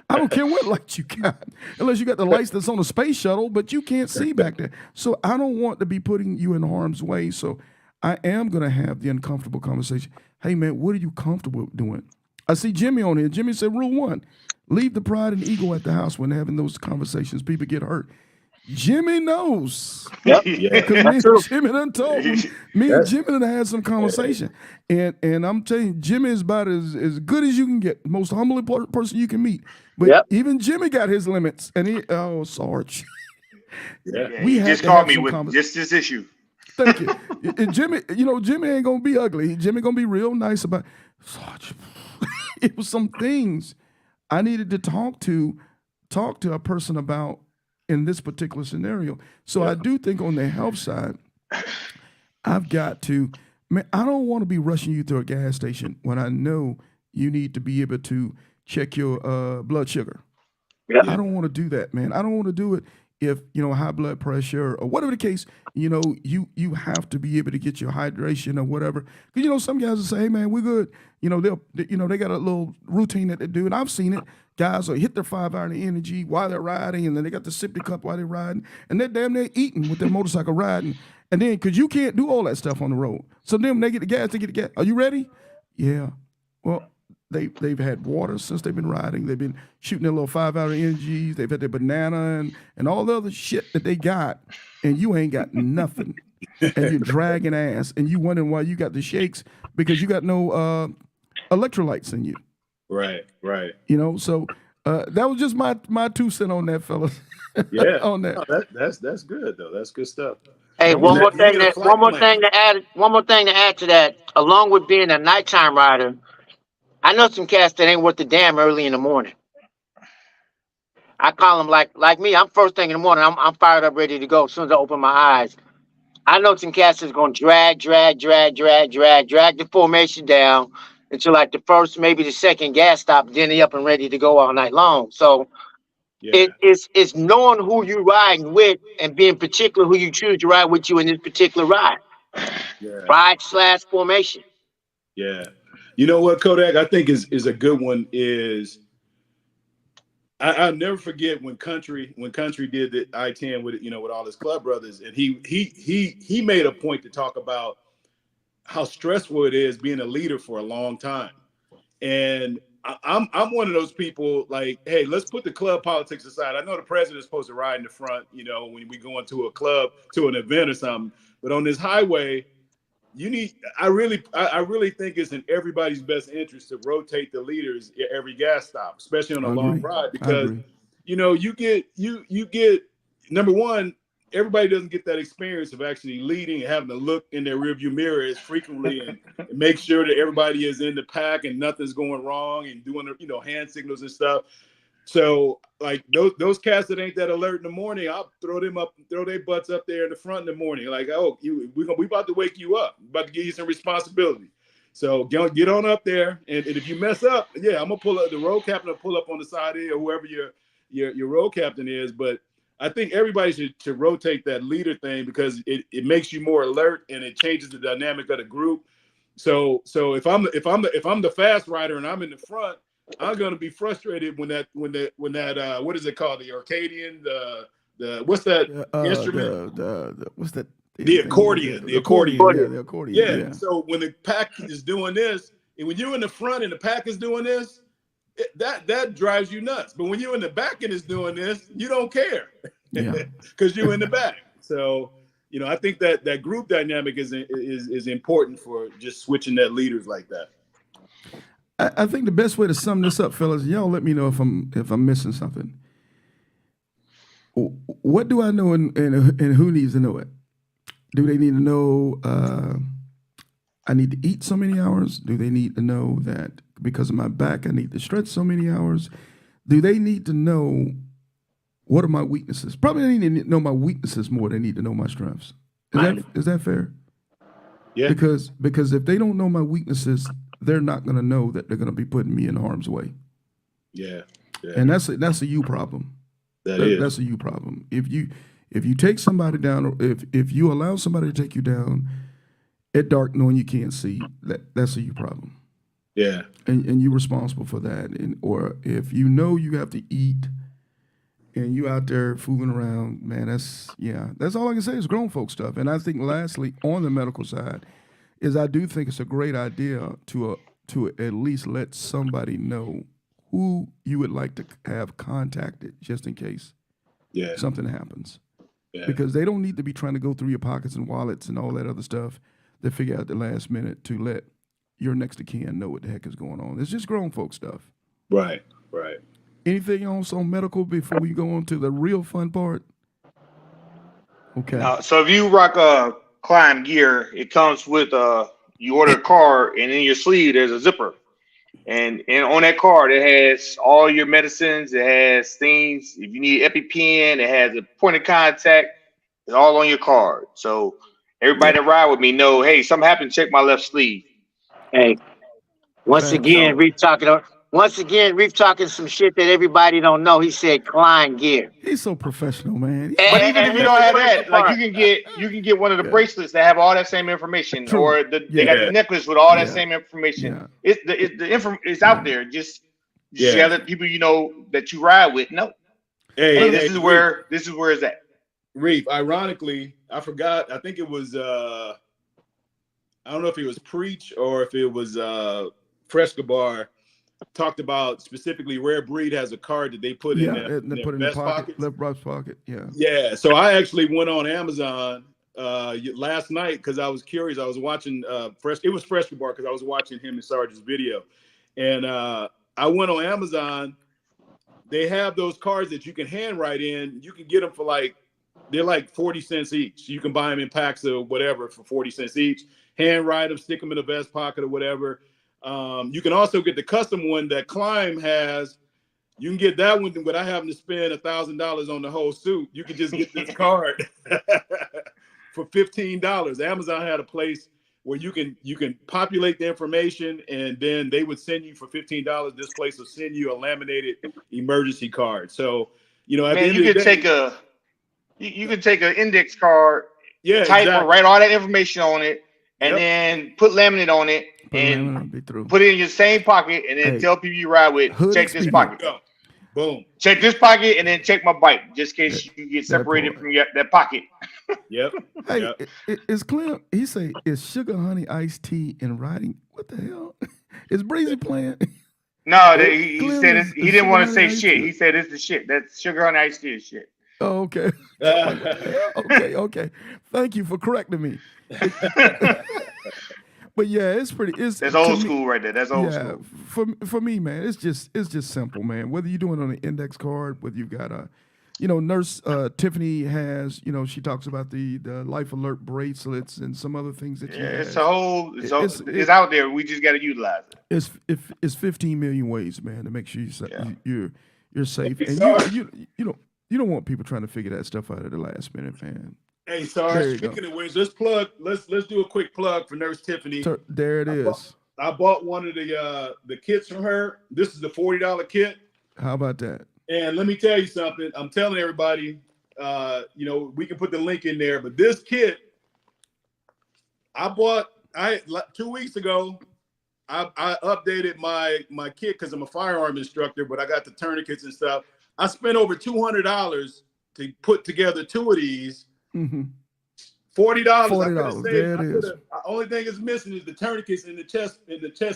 I don't care what lights you got, unless you got the lights that's on a space shuttle, but you can't see back there. So I don't want to be putting you in harm's way. So I am going to have the uncomfortable conversation. Hey, man, what are you comfortable doing? I see Jimmy on here. Jimmy said, rule 1, leave the pride and ego at the house when having those conversations. People get hurt. Jimmy knows. Yep. Because me and Jimmy done told me and Jimmy done had some conversation. And I'm telling you, Jimmy is about as good as you can get, most humble person you can meet. But even Jimmy got his limits. And Sarge. He just called me with just this issue. Thank you. And Jimmy, Jimmy ain't gonna be ugly. Jimmy gonna be real nice about Sarge. It was some things I needed to talk to a person about in this particular scenario. So I do think on the health side, I've got to, man, I don't want to be rushing you through a gas station when I know you need to be able to check your blood sugar. Yeah. I don't want to do that, man. I don't want to do it if, high blood pressure or whatever the case, you have to be able to get your hydration or whatever. Because, some guys will say, hey, man, we're good. They got a little routine that they do. And I've seen it. Guys will hit their 5 hour of energy while they're riding, and then they got the sippy cup while they're riding, and they're damn near eating with their motorcycle riding. And then, because you can't do all that stuff on the road. So then they get the gas, Are you ready? Yeah. Well, they've had water since they've been riding. They've been shooting their little 5 hour energies. They've had their banana and all the other shit that they got, and you ain't got nothing. And you're dragging ass, and you wondering why you got the shakes because you got no electrolytes in you. Right. So that was just my 2 cents on that, fellas. Yeah. On that. No, that's good though. That's good stuff. Hey, one more thing to add to that. Along with being a nighttime rider, I know some cats that ain't worth a damn early in the morning. I call them like me. I'm first thing in the morning. I'm fired up, ready to go as soon as I open my eyes. I know some cats that's gonna drag the formation down until like the first, maybe the second gas stop. Then they up and ready to go all night long. So it's knowing who you riding with and being particular who you choose to ride with you in this particular ride. Ride/formation. Yeah. You know what, Kodak, I think is a good one is I'll never forget when Country did the I-10 with with all his club brothers, and he made a point to talk about how stressful it is being a leader for a long time. And I'm one of those people like, hey, let's put the club politics aside. I know the president's supposed to ride in the front, when we go into a club to an event or something, but on this highway, I really think it's in everybody's best interest to rotate the leaders at every gas stop, especially on a long ride, because you get number one, everybody doesn't get that experience of actually leading and having to look in their rearview mirror as frequently and make sure that everybody is in the pack and nothing's going wrong and doing hand signals and stuff. So like those cats that ain't that alert in the morning, I'll throw their butts up there in the front in the morning. Like, oh, we about to wake you up, about to give you some responsibility. So get on up there, and if you mess up, I'm gonna pull up. The road captain will pull up on the side here, or whoever your road captain is. But I think everybody should rotate that leader thing because it makes you more alert and it changes the dynamic of the group. So if I'm the fast rider and I'm in the front, I'm gonna be frustrated when that what is it called, the Arcadian, the what's that instrument? What's that? The accordion. The accordion. Yeah, the accordion. Yeah. So when the pack is doing this, And when you're in the front and the pack is doing this, that drives you nuts. But when you're in the back and is doing this, you don't care. Yeah. Because you're in the back. So, you know, I think that group dynamic is important for just switching that leaders like that. I think the best way to sum this up, fellas, y'all let me know if I'm missing something. What do I know and who needs to know it? Do they need to know I need to eat so many hours? Do they need to know that because of my back I need to stretch so many hours? Do they need to know what are my weaknesses? Probably they need to know my weaknesses more than they need to know my strengths. Is that fair? Yeah. Because if they don't know my weaknesses, they're not going to know that they're going to be putting me in harm's way. Yeah. And that's a you problem. That's a you problem. If you take somebody down, or if you allow somebody to take you down at dark, knowing you can't see, that's a you problem. Yeah. And you're responsible for that. Or if you know you have to eat, and you out there fooling around, man, that's all I can say is grown folk stuff. And I think lastly, on the medical side, is I do think it's a great idea to at least let somebody know who you would like to have contacted just in case something happens. Yeah. Because they don't need to be trying to go through your pockets and wallets and all that other stuff to figure out the last minute to let your next of kin know what the heck is going on. It's just grown folk stuff. Right, right. Anything else on medical before we go on to the real fun part? Okay. So if you rock a climb gear, it comes with you order a card, and in your sleeve there's a zipper, and on that card it has all your medicines. It has things if you need EpiPen. It has a point of contact. It's all on your card. So everybody that ride with me know, hey, something happened. Check my left sleeve. Hey, once again, Reef talking some shit that everybody don't know. He said Klein gear. He's so professional, man. But even if you don't have that, like you can get one of the bracelets that have all that same information, or they got the necklace with all that same information. Yeah. It's out there. Just let people you know that you ride with know. Hey, this is where it's at. Reef, ironically, I forgot. I think it was I don't know if it was Preach or if it was Fresca Bar. Talked about specifically Rare Breed has a card that they put in their vest pocket, left breast pocket. Yeah. So I actually went on Amazon last night because I was curious. I was watching It was Fresca Bar because I was watching him and Sarge's video, and I went on Amazon. They have those cards that you can handwrite in. You can get them for they're like 40 cents each. You can buy them in packs of whatever for 40 cents each. Handwrite them, stick them in a vest pocket or whatever. You can also get the custom one that Climb has. You can get that one without having to spend $1,000 on the whole suit. You can just get this card for $15. Amazon had a place where you can populate the information, and then they would send you for $15. This place will send you a laminated emergency card. So, you know, you could take an index card, type or write all that information on it, and then put laminate on it. Put it in your same pocket, and then tell people you ride with, check this pocket. Go. Boom. Check this pocket, and then check my bike, just in case you get separated from that pocket. Yep. Hey, is Clem? He say, is sugar, honey, iced tea, and riding? What the hell? Is Breezy playing? No, he said he didn't want to say shit. He said it's the shit. That's sugar, honey, iced tea is shit. Oh, okay. Okay. Thank you for correcting me. But yeah, it's pretty. That's old school right there. That's old school. For me, man, it's just simple, man. Whether you're doing it on an index card, whether you've got Nurse Tiffany has, she talks about the Life Alert bracelets and some other things that it's out there. We just got to utilize it. It's 15 million ways, man, to make sure you're safe, and you don't want people trying to figure that stuff out at the last minute, man. Hey, sorry. Speaking of which, let's do a quick plug for Nurse Tiffany. There it is. I bought one of the kits from her. This is the $40 kit. How about that? And let me tell you something. I'm telling everybody, we can put the link in there. But this kit, I 2 weeks ago. I updated my kit because I'm a firearm instructor, but I got the tourniquets and stuff. I spent over $200 to put together two of these. Mm-hmm. $40. I could have $40. saved. There it is. Only thing is missing is the tourniquets and the chest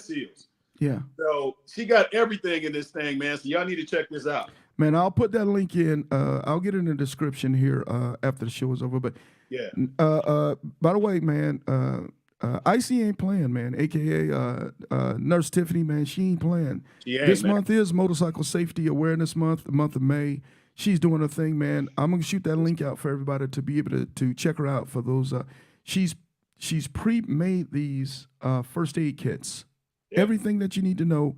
seals. Yeah. So she got everything in this thing, man. So y'all need to check this out. Man, I'll put that link in. I'll get it in the description here after the show is over. But Yeah. by the way, man, Icy ain't playing, man. AKA Nurse Tiffany, man, she ain't playing. This month is Motorcycle Safety Awareness Month, the month of May. She's doing her thing, man. I'm gonna shoot that link out for everybody to be able to check her out for those. She's pre-made these first aid kits. Yeah. Everything that you need to know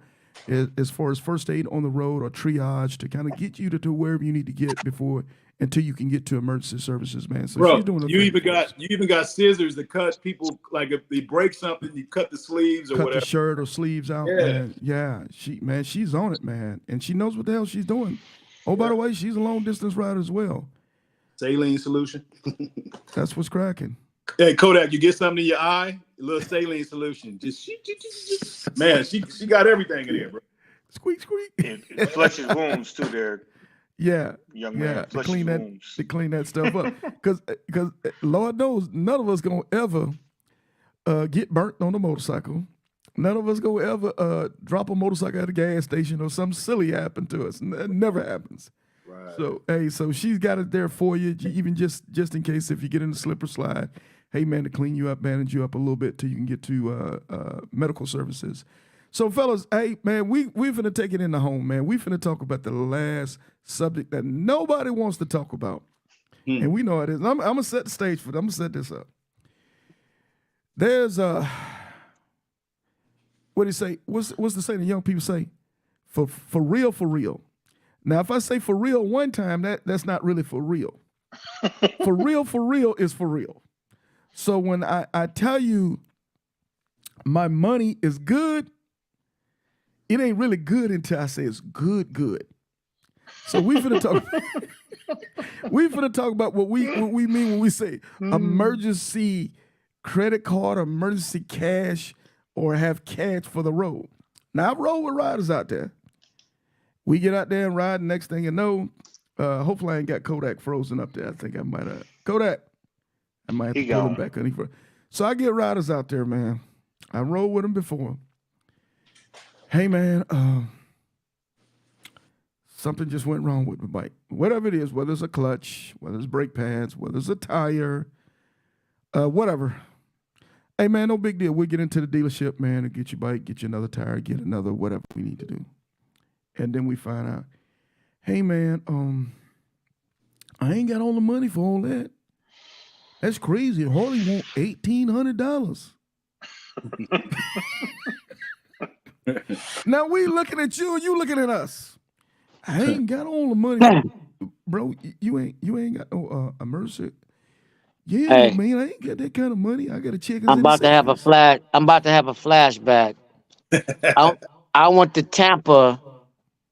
as far as first aid on the road or triage to kind of get you to wherever you need to get until you can get to emergency services, man. So bro, she's doing you even got scissors to cut people, like if they break something, you cut the sleeves or whatever. Cut the shirt or sleeves out, man. Yeah, she's on it, man. And she knows what the hell she's doing. Oh, by the way, she's a long distance rider as well. Saline solution. That's what's cracking. Hey, Kodak, you get something in your eye? A little saline solution. Just man, she got everything in here, bro. Squeak, squeak. It flushes wounds too there. Yeah. Young man, to clean that stuff up. Because Lord knows none of us gonna ever get burnt on a motorcycle. None of us gonna ever drop a motorcycle at a gas station or something silly happen to us. It never happens. Right. So so she's got it there for you, even just in case if you get in the slip or slide. Hey man, to clean you up, bandage you up a little bit till you can get to medical services. So fellas, hey man, we finna take it in the home, man. We finna talk about the last subject that nobody wants to talk about, and we know it is. I'm gonna set the stage for. I'm gonna set this up. There's what do you say? What's the saying the young people say? For real, for real. Now, if I say for real one time, that's not really for real. For real is for real. So when I tell you my money is good, it ain't really good until I say it's good. So we finna talk about what we mean when we say emergency credit card or emergency cash or have cash for the road. Now, I've rolled with riders out there. We get out there and ride, and next thing you know, hopefully I ain't got Kodak frozen up there. I think I might have. Kodak, I might have to pull him back on. So I get riders out there, man. I rode with them before. Hey, man, something just went wrong with my bike. Whatever it is, whether it's a clutch, whether it's brake pads, whether it's a tire, whatever. Hey, man, no big deal. We'll get into the dealership, man, and get your bike, get you another tire, get another whatever we need to do. And then we find out, hey, man, I ain't got all the money for all that. That's crazy. Harley want $1,800. Now we looking at you and you looking at us. I ain't got all the money. Bro, you ain't got no emergency. Yeah, hey, man, I ain't got that kind of money. I got a check. I'm about to have a flashback. I went to Tampa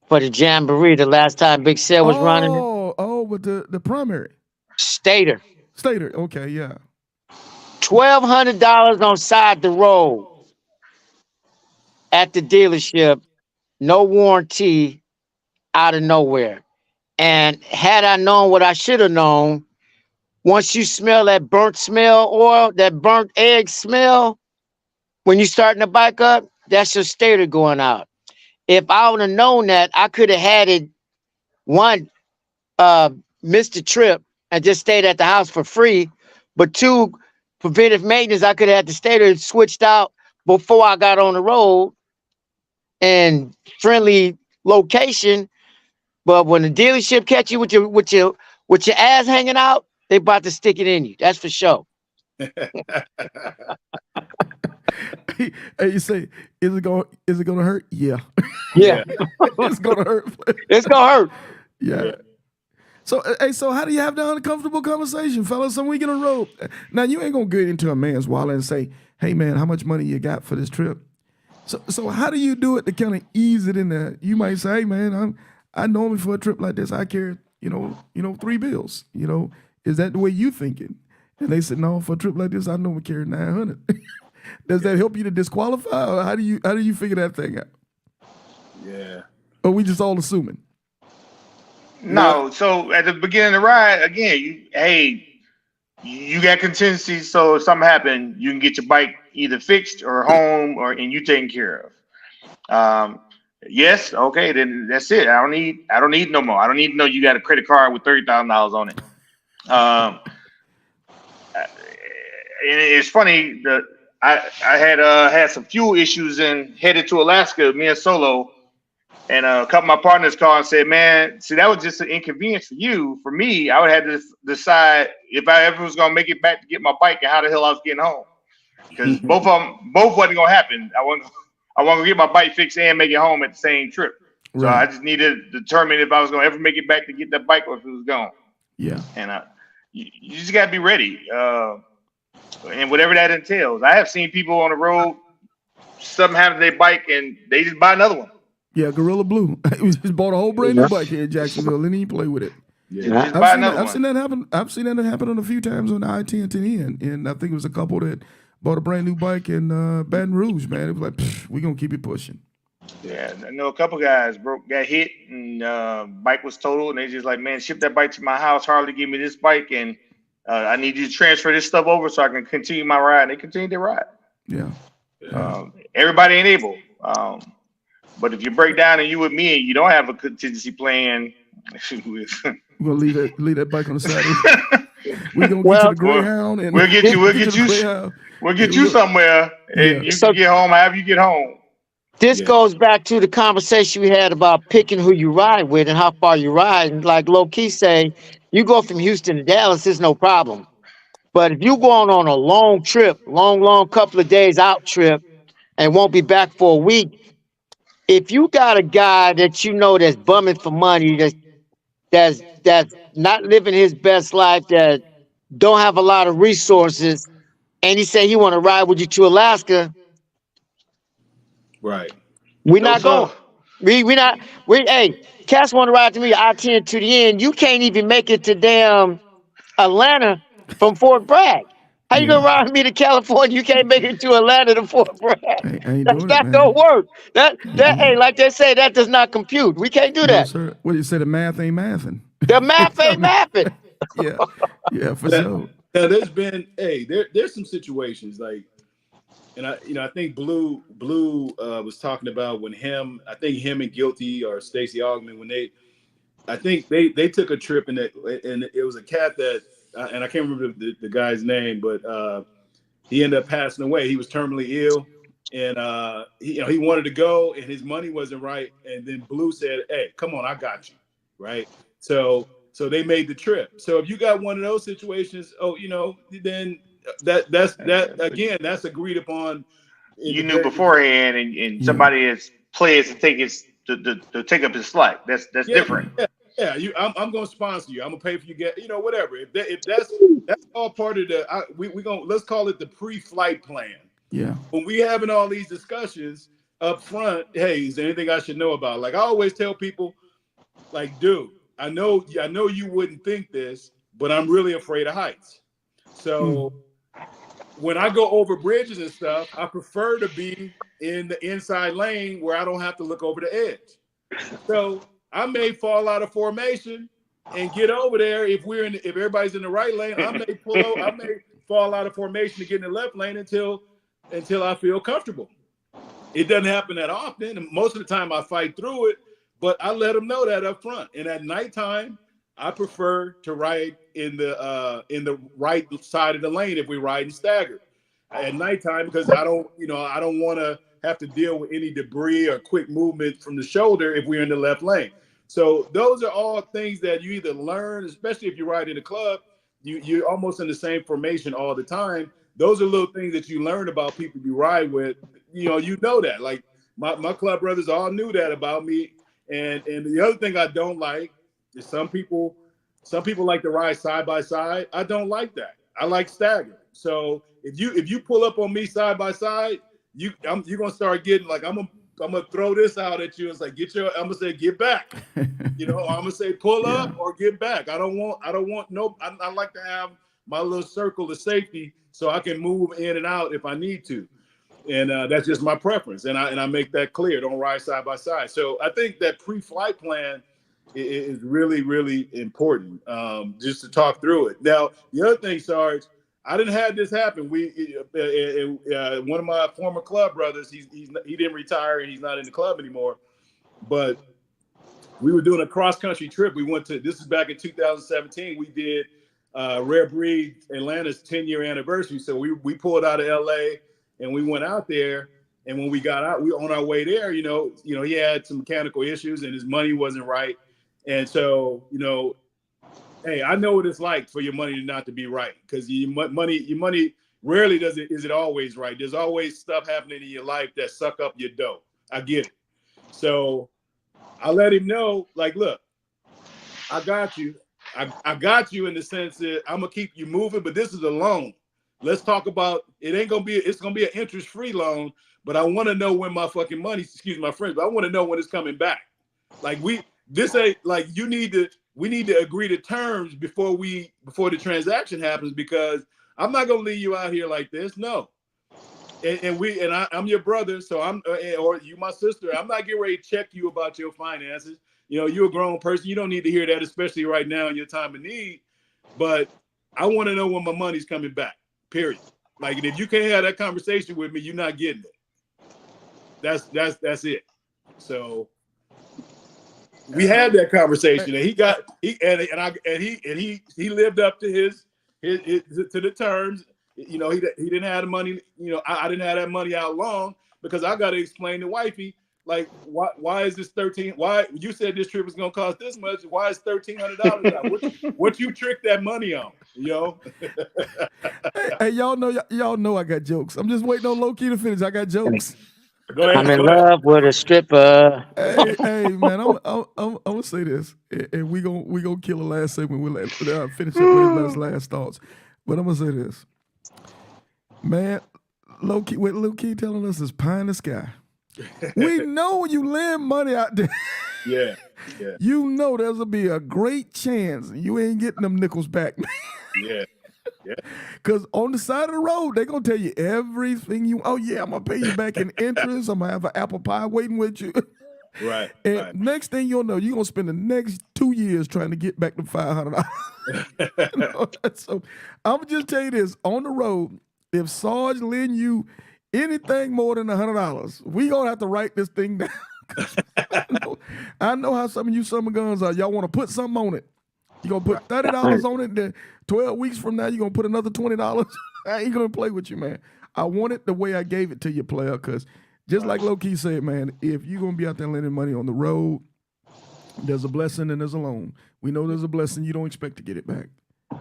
for the Jamboree the last time Big Sale was running. With the primary. Stater. Okay, yeah. $1,200 on side the road at the dealership, no warranty, out of nowhere. And had I known what I should have known, once you smell that burnt smell oil, that burnt egg smell, when you starting the bike up, that's your stator going out. If I would have known that, I could have had it missed the trip and just stayed at the house for free. But two, preventive maintenance, I could have had the stator switched out before I got on the road and friendly location. But when the dealership catch you with your ass hanging out, they about to stick it in you. That's for sure. Hey, you say, is it gonna hurt? Yeah. Yeah. It's gonna hurt. It's gonna hurt. Yeah. So how do you have the uncomfortable conversation, fellas? Some week in a row. Now you ain't gonna get into a man's wallet and say, "Hey man, how much money you got for this trip?" So how do you do it to kind of ease it in there? You might say, "Hey man, I normally for a trip like this, I carry 3 bills. Is that the way you thinking?" And they said, "No, for a trip like this, I normally carry 900." Does that help you to disqualify, or how do you figure that thing out? Yeah. Or we just all assuming? No. So at the beginning of the ride, again, you got contingency, so if something happened, you can get your bike either fixed or home, and you taken care of. Yes, okay, then that's it. I don't need no more. I don't need to know you got a credit card with $30,000 on it. And it's funny that I had some fuel issues and headed to Alaska, me and Solo, and a couple of my partners called and said, "Man, see, that was just an inconvenience for you. For me, I would have to decide if I ever was gonna make it back to get my bike and how the hell I was getting home, because both wasn't gonna happen. I wasn't gonna get my bike fixed and make it home at the same trip. So Right. I just needed to determine if I was gonna ever make it back to get that bike or if it was gone. Yeah. And you just gotta be ready, and whatever that entails. I have seen people on the road, something happen to their bike and they just buy another one. Yeah, Gorilla Blue. He just bought a whole brand new bike here in Jacksonville and he play with it. Yeah. Just buy another I've one. seen that happen. I've seen that happen a few times on the I-10 and I think it was a couple that bought a brand new bike in Baton Rouge. Man, it was like, we're gonna keep it pushing. Yeah, I know a couple guys got hit and bike was totaled, and they just like, man, ship that bike to my house. Harley, give me this bike, and I need you to transfer this stuff over so I can continue my ride. And they continue to ride. Yeah. Everybody ain't able. But if you break down and you with me and you don't have a contingency plan, We're gonna leave that bike on the side. We're gonna get you the Greyhound and we'll get you somewhere, and you can get home however you get home. This goes back to the conversation we had about picking who you ride with and how far you ride. And like low key say, you go from Houston to Dallas, it's no problem. But if you going on a long trip, long couple of days out trip, and won't be back for a week, if you got a guy that you know that's bumming for money, that's not living his best life, that don't have a lot of resources, and he say he want to ride with you to Alaska, Right. we not going. Hey, Cass want to ride to me I-10 to the end. You can't even make it to damn Atlanta from Fort Bragg. How you gonna ride me to California? You can't make it to Atlanta to Fort Bragg. I ain't That's doing not it, gonna man. work. Hey, like they say, that does not compute. We can't do No, that. sir. What do you say? The math ain't mathing. The math ain't mapping. Yeah, for sure. Now there's been there's some situations like, and I think Blue was talking about when him and Guilty or Stacey Augman when they took a trip and it was a cat that and I can't remember the guy's name, but he ended up passing away. He was terminally ill, and he wanted to go, and his money wasn't right. And then Blue said, "Hey, come on, I got you." Right. So they made the trip. So if you got one of those situations, then that's agreed upon. You knew beforehand, and somebody has pledged to take take up his slack. That's different. Yeah, I'm gonna sponsor you. I'm gonna pay for you get whatever. If that's all part of the let's call it the pre-flight plan. Yeah. When we having all these discussions up front, hey, is there anything I should know about? Like I always tell people, like, dude, I know you wouldn't think this, but I'm really afraid of heights. So when I go over bridges and stuff, I prefer to be in the inside lane where I don't have to look over the edge. So I may fall out of formation and get over there if everybody's in the right lane. I may fall out of formation to get in the left lane until I feel comfortable. It doesn't happen that often, and most of the time I fight through it. But I let them know that up front. And at nighttime, I prefer to ride in the right side of the lane if we're riding staggered at nighttime, because I don't want to have to deal with any debris or quick movement from the shoulder if we're in the left lane. So those are all things that you either learn, especially if you ride in a club, you're almost in the same formation all the time. Those are little things that you learn about people you ride with. You know that. Like my club brothers all knew that about me. And the other thing I don't like is some people like to ride side by side. I don't like that. I like stagger. So if you pull up on me side by side, you're gonna start getting like I'm gonna throw this out at you. It's like I'm gonna say get back. I'm gonna say pull up or get back. I like to have my little circle of safety so I can move in and out if I need to. And that's just my preference. And I make that clear. Don't ride side by side. So I think that pre-flight plan is really, really important, just to talk through it. Now, the other thing, Sarge, I didn't have this happen. One of my former club brothers, he didn't retire and he's not in the club anymore, but we were doing a cross-country trip. We went to, this is back in 2017, we did Rare Breed Atlanta's 10-year anniversary. So we pulled out of LA and we went out there. And when we got out, we on our way there, he had some mechanical issues and his money wasn't right. And so, hey, I know what it's like for your money not to be right, because your money rarely is it always right. There's always stuff happening in your life that suck up your dough. I get it. So I let him know, like, look, I got you. I got you in the sense that I'm gonna keep you moving, but this is a loan. Let's talk about it. It's gonna be an interest-free loan, but I want to know when my fucking money, excuse my French, but I want to know when it's coming back. Like this ain't like we need to agree to terms before the transaction happens, because I'm not gonna leave you out here like this. No. I'm your brother, so or you my sister. I'm not getting ready to check you about your finances. You're a grown person. You don't need to hear that, especially right now in your time of need. But I want to know when my money's coming back. Period. Like, and if you can't have that conversation with me, you're not getting it. That's it. So we had that conversation, and he lived up to his to the terms. He didn't have the money. I didn't have that money out long, because I got to explain to wifey, like, why is this 13? Why you said this trip was gonna cost this much? Why is $1,300 out? What you tricked that money on? Hey, y'all know I got jokes. I'm just waiting on low key to finish. I got jokes. Go ahead. I'm in love with a stripper. Hey, man, I'm gonna say this, and we gonna kill the last segment. We'll finish up with his last thoughts. But I'm gonna say this, man. Low key telling us is pie in the sky. We know when you lend money out there, yeah. you know there'll be a great chance you ain't getting them nickels back, man. Yeah. Because on the side of the road, they're going to tell you everything I'm going to pay you back in interest. I'm going to have an apple pie waiting with you. Right. And right. next thing you'll know, you're going to spend the next 2 years trying to get back the $500. So I'm going to just tell you this. On the road, if Sarge lend you anything more than $100, we going to have to write this thing down. I know how some of you summer guns are. Y'all want to put something on it. You're going to put $30 on it, then 12 weeks from now, you're going to put another $20. I ain't going to play with you, man. I want it the way I gave it to you, player, because just like Low-Key said, man, if you're going to be out there lending money on the road, there's a blessing and there's a loan. We know there's a blessing. You don't expect to get it back.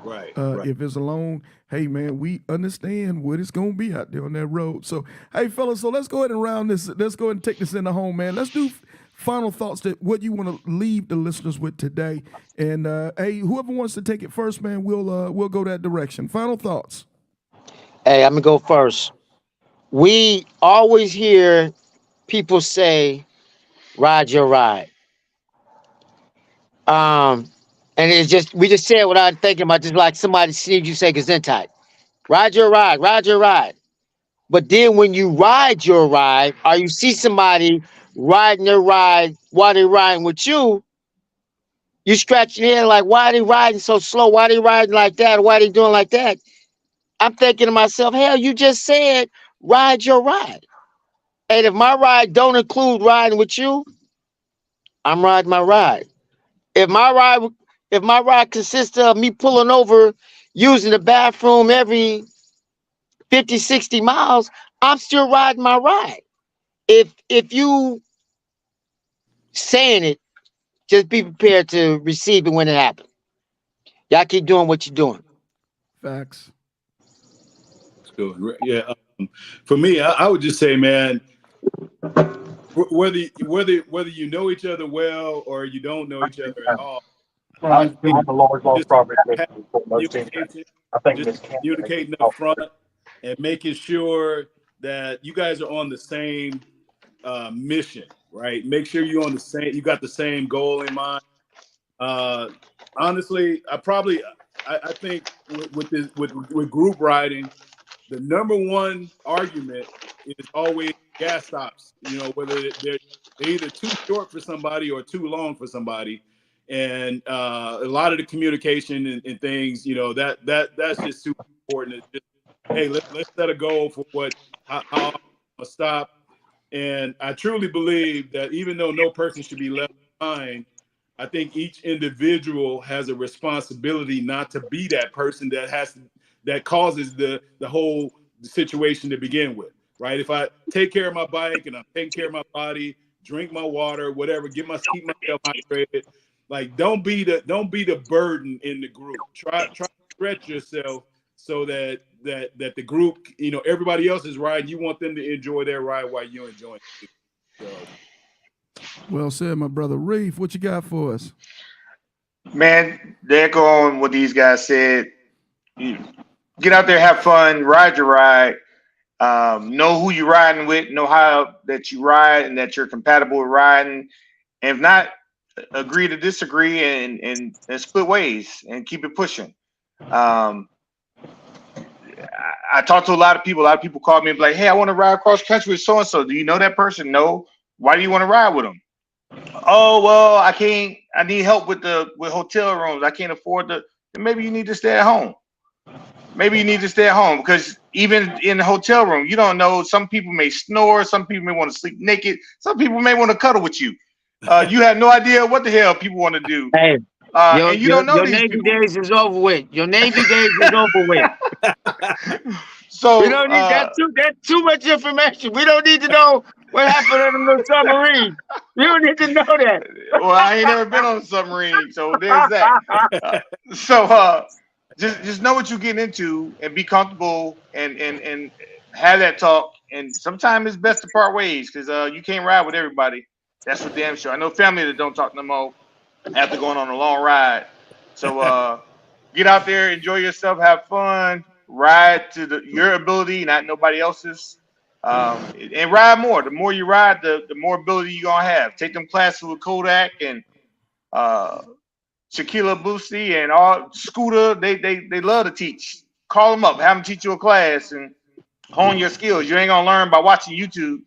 Right. If it's a loan, hey, man, we understand what it's going to be out there on that road. So, hey, fellas, so let's go ahead and round this. Let's go ahead and take this into home, man. Let's do final thoughts, that what you want to leave the listeners with today. And, hey, whoever wants to take it first, man, we'll go that direction. Final thoughts. Hey, I'm gonna go first. We always hear people say, "Ride your ride." And we just say it without thinking about, just like somebody sees you say Gesundheit. Ride your ride, ride your ride. But then when you ride your ride, or you see somebody riding their ride while they're riding with you, you scratch your head like, why are they riding so slow? Why are they riding like that? Why are they doing like that? I'm thinking to myself, hell, you just said ride your ride. And if my ride don't include riding with you, I'm riding my ride. If my ride consists of me pulling over, using the bathroom every 50, 60 miles, I'm still riding my ride. If you saying it, just be prepared to receive it when it happens. Y'all keep doing what you're doing. Facts. Cool. Yeah. For me, I would just say, man, whether you know each other well or you don't know each other at all, I think just having communication, just communicating up front and making sure that you guys are on the same mission, right? Make sure you got the same goal in mind. Honestly, I think with group riding, the number one argument is always gas stops. Whether they're either too short for somebody or too long for somebody. and a lot of the communication and things, that's just super important. It's just, hey, let's set a goal for how I'm gonna stop. And I truly believe that even though no person should be left behind, I think each individual has a responsibility not to be that person that causes the whole situation to begin with, right? If I take care of my bike and I'm taking care of my body, drink my water, whatever, keep myself hydrated. Like, don't be the burden in the group. Try to stretch yourself so that the group, everybody else is riding. You want them to enjoy their ride while you're enjoying it. So. Well said, my brother. Reef, what you got for us? Man, to echo on what these guys said, get out there, have fun, ride your ride. Know who you're riding with, know how that you ride and that you're compatible with riding. And if not, agree to disagree and split ways and keep it pushing. I talked to a lot of people. A lot of people call me and be like, hey, I want to ride cross country with so-and-so. Do you know that person? No. Why do you want to ride with them? Oh, well, I can't. I need help with hotel rooms. I can't afford then maybe you need to stay at home. Maybe you need to stay at home, because even in the hotel room, you don't know. Some people may snore. Some people may want to sleep naked. Some people may want to cuddle with you. You have no idea what the hell people want to do. Hey, and you don't know your these Navy people. days is over with. Your Navy days is over with. So We don't need that's too much information. We don't need to know what happened on the submarine. You don't need to know that. Well, I ain't never been on a submarine, so there's that. Just know what you're getting into and be comfortable and have that talk. And sometimes it's best to part ways, because you can't ride with everybody. That's for damn sure. I know family that don't talk no more after going on a long ride. So get out there, enjoy yourself, have fun, ride to your ability, not nobody else's. And ride more. The more you ride, the more ability you're gonna have. Take them classes with Kodak and Shaquilla Boosty and all Scooter. They love to teach. Call them up, have them teach you a class and hone your skills. You ain't gonna learn by watching YouTube.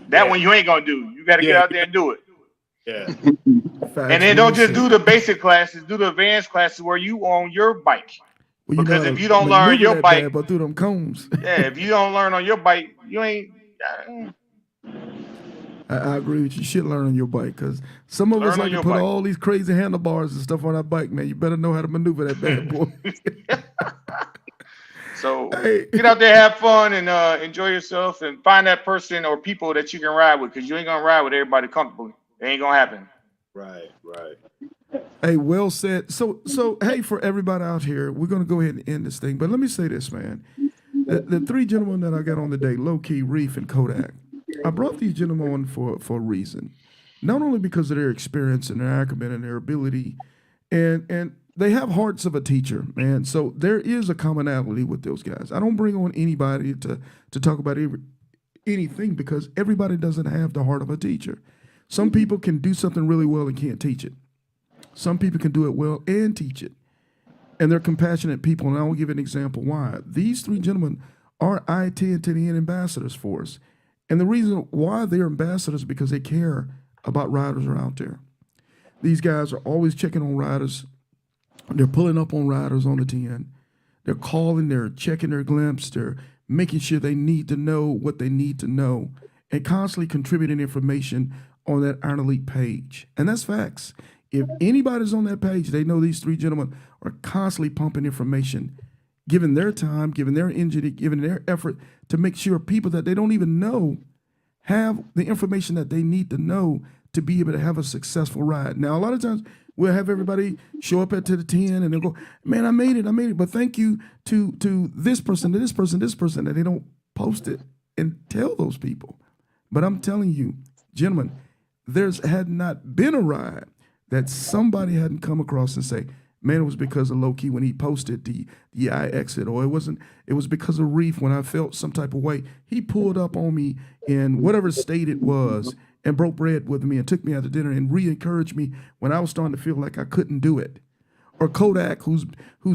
That one you ain't gonna do. You gotta get out there and do it. Yeah. And then don't just do the basic classes, do the advanced classes where you own your bike. Well, because if you don't learn your bike, but through them cones. Yeah, if you don't learn on your bike, you ain't. I agree with you. You should learn on your bike, because some of us like to put all these crazy handlebars and stuff on our bike, man. You better know how to maneuver that bad boy. So get out there, have fun, and enjoy yourself, and find that person or people that you can ride with, because you ain't gonna ride with everybody comfortably. It ain't gonna happen. Right. Hey, well said. So hey, for everybody out here, we're gonna go ahead and end this thing. But let me say this, man. The three gentlemen that I got on today, Low Key, Reef, and Kodak, I brought these gentlemen on for a reason. Not only because of their experience and their acumen and their ability, and they have hearts of a teacher, man. So there is a commonality with those guys. I don't bring on anybody to talk about anything, because everybody doesn't have the heart of a teacher. Some people can do something really well and can't teach it. Some people can do it well and teach it. And they're compassionate people, and I will give an example why. These three gentlemen are I-10 to the end ambassadors for us. And the reason why they're ambassadors is because they care about riders are out there. These guys are always checking on riders. They're pulling up on riders on the 10. They're calling, they're checking their glimpse, they're making sure they need to know what they need to know, and constantly contributing information on that Iron Elite page. And that's facts. If anybody's on that page, they know these three gentlemen are constantly pumping information, giving their time, giving their energy, giving their effort to make sure people that they don't even know have the information that they need to know to be able to have a successful ride. Now, a lot of times we'll have everybody show up to the 10 and they'll go, man, I made it. But thank you to this person, this person, and they don't post it and tell those people. But I'm telling you, gentlemen, there's had not been a ride that somebody hadn't come across and say, man, it was because of Low Key when he posted the I exit, or it was because of Reef when I felt some type of way. He pulled up on me in whatever state it was and broke bread with me and took me out to dinner and re-encouraged me when I was starting to feel like I couldn't do it. Or Kodak, who's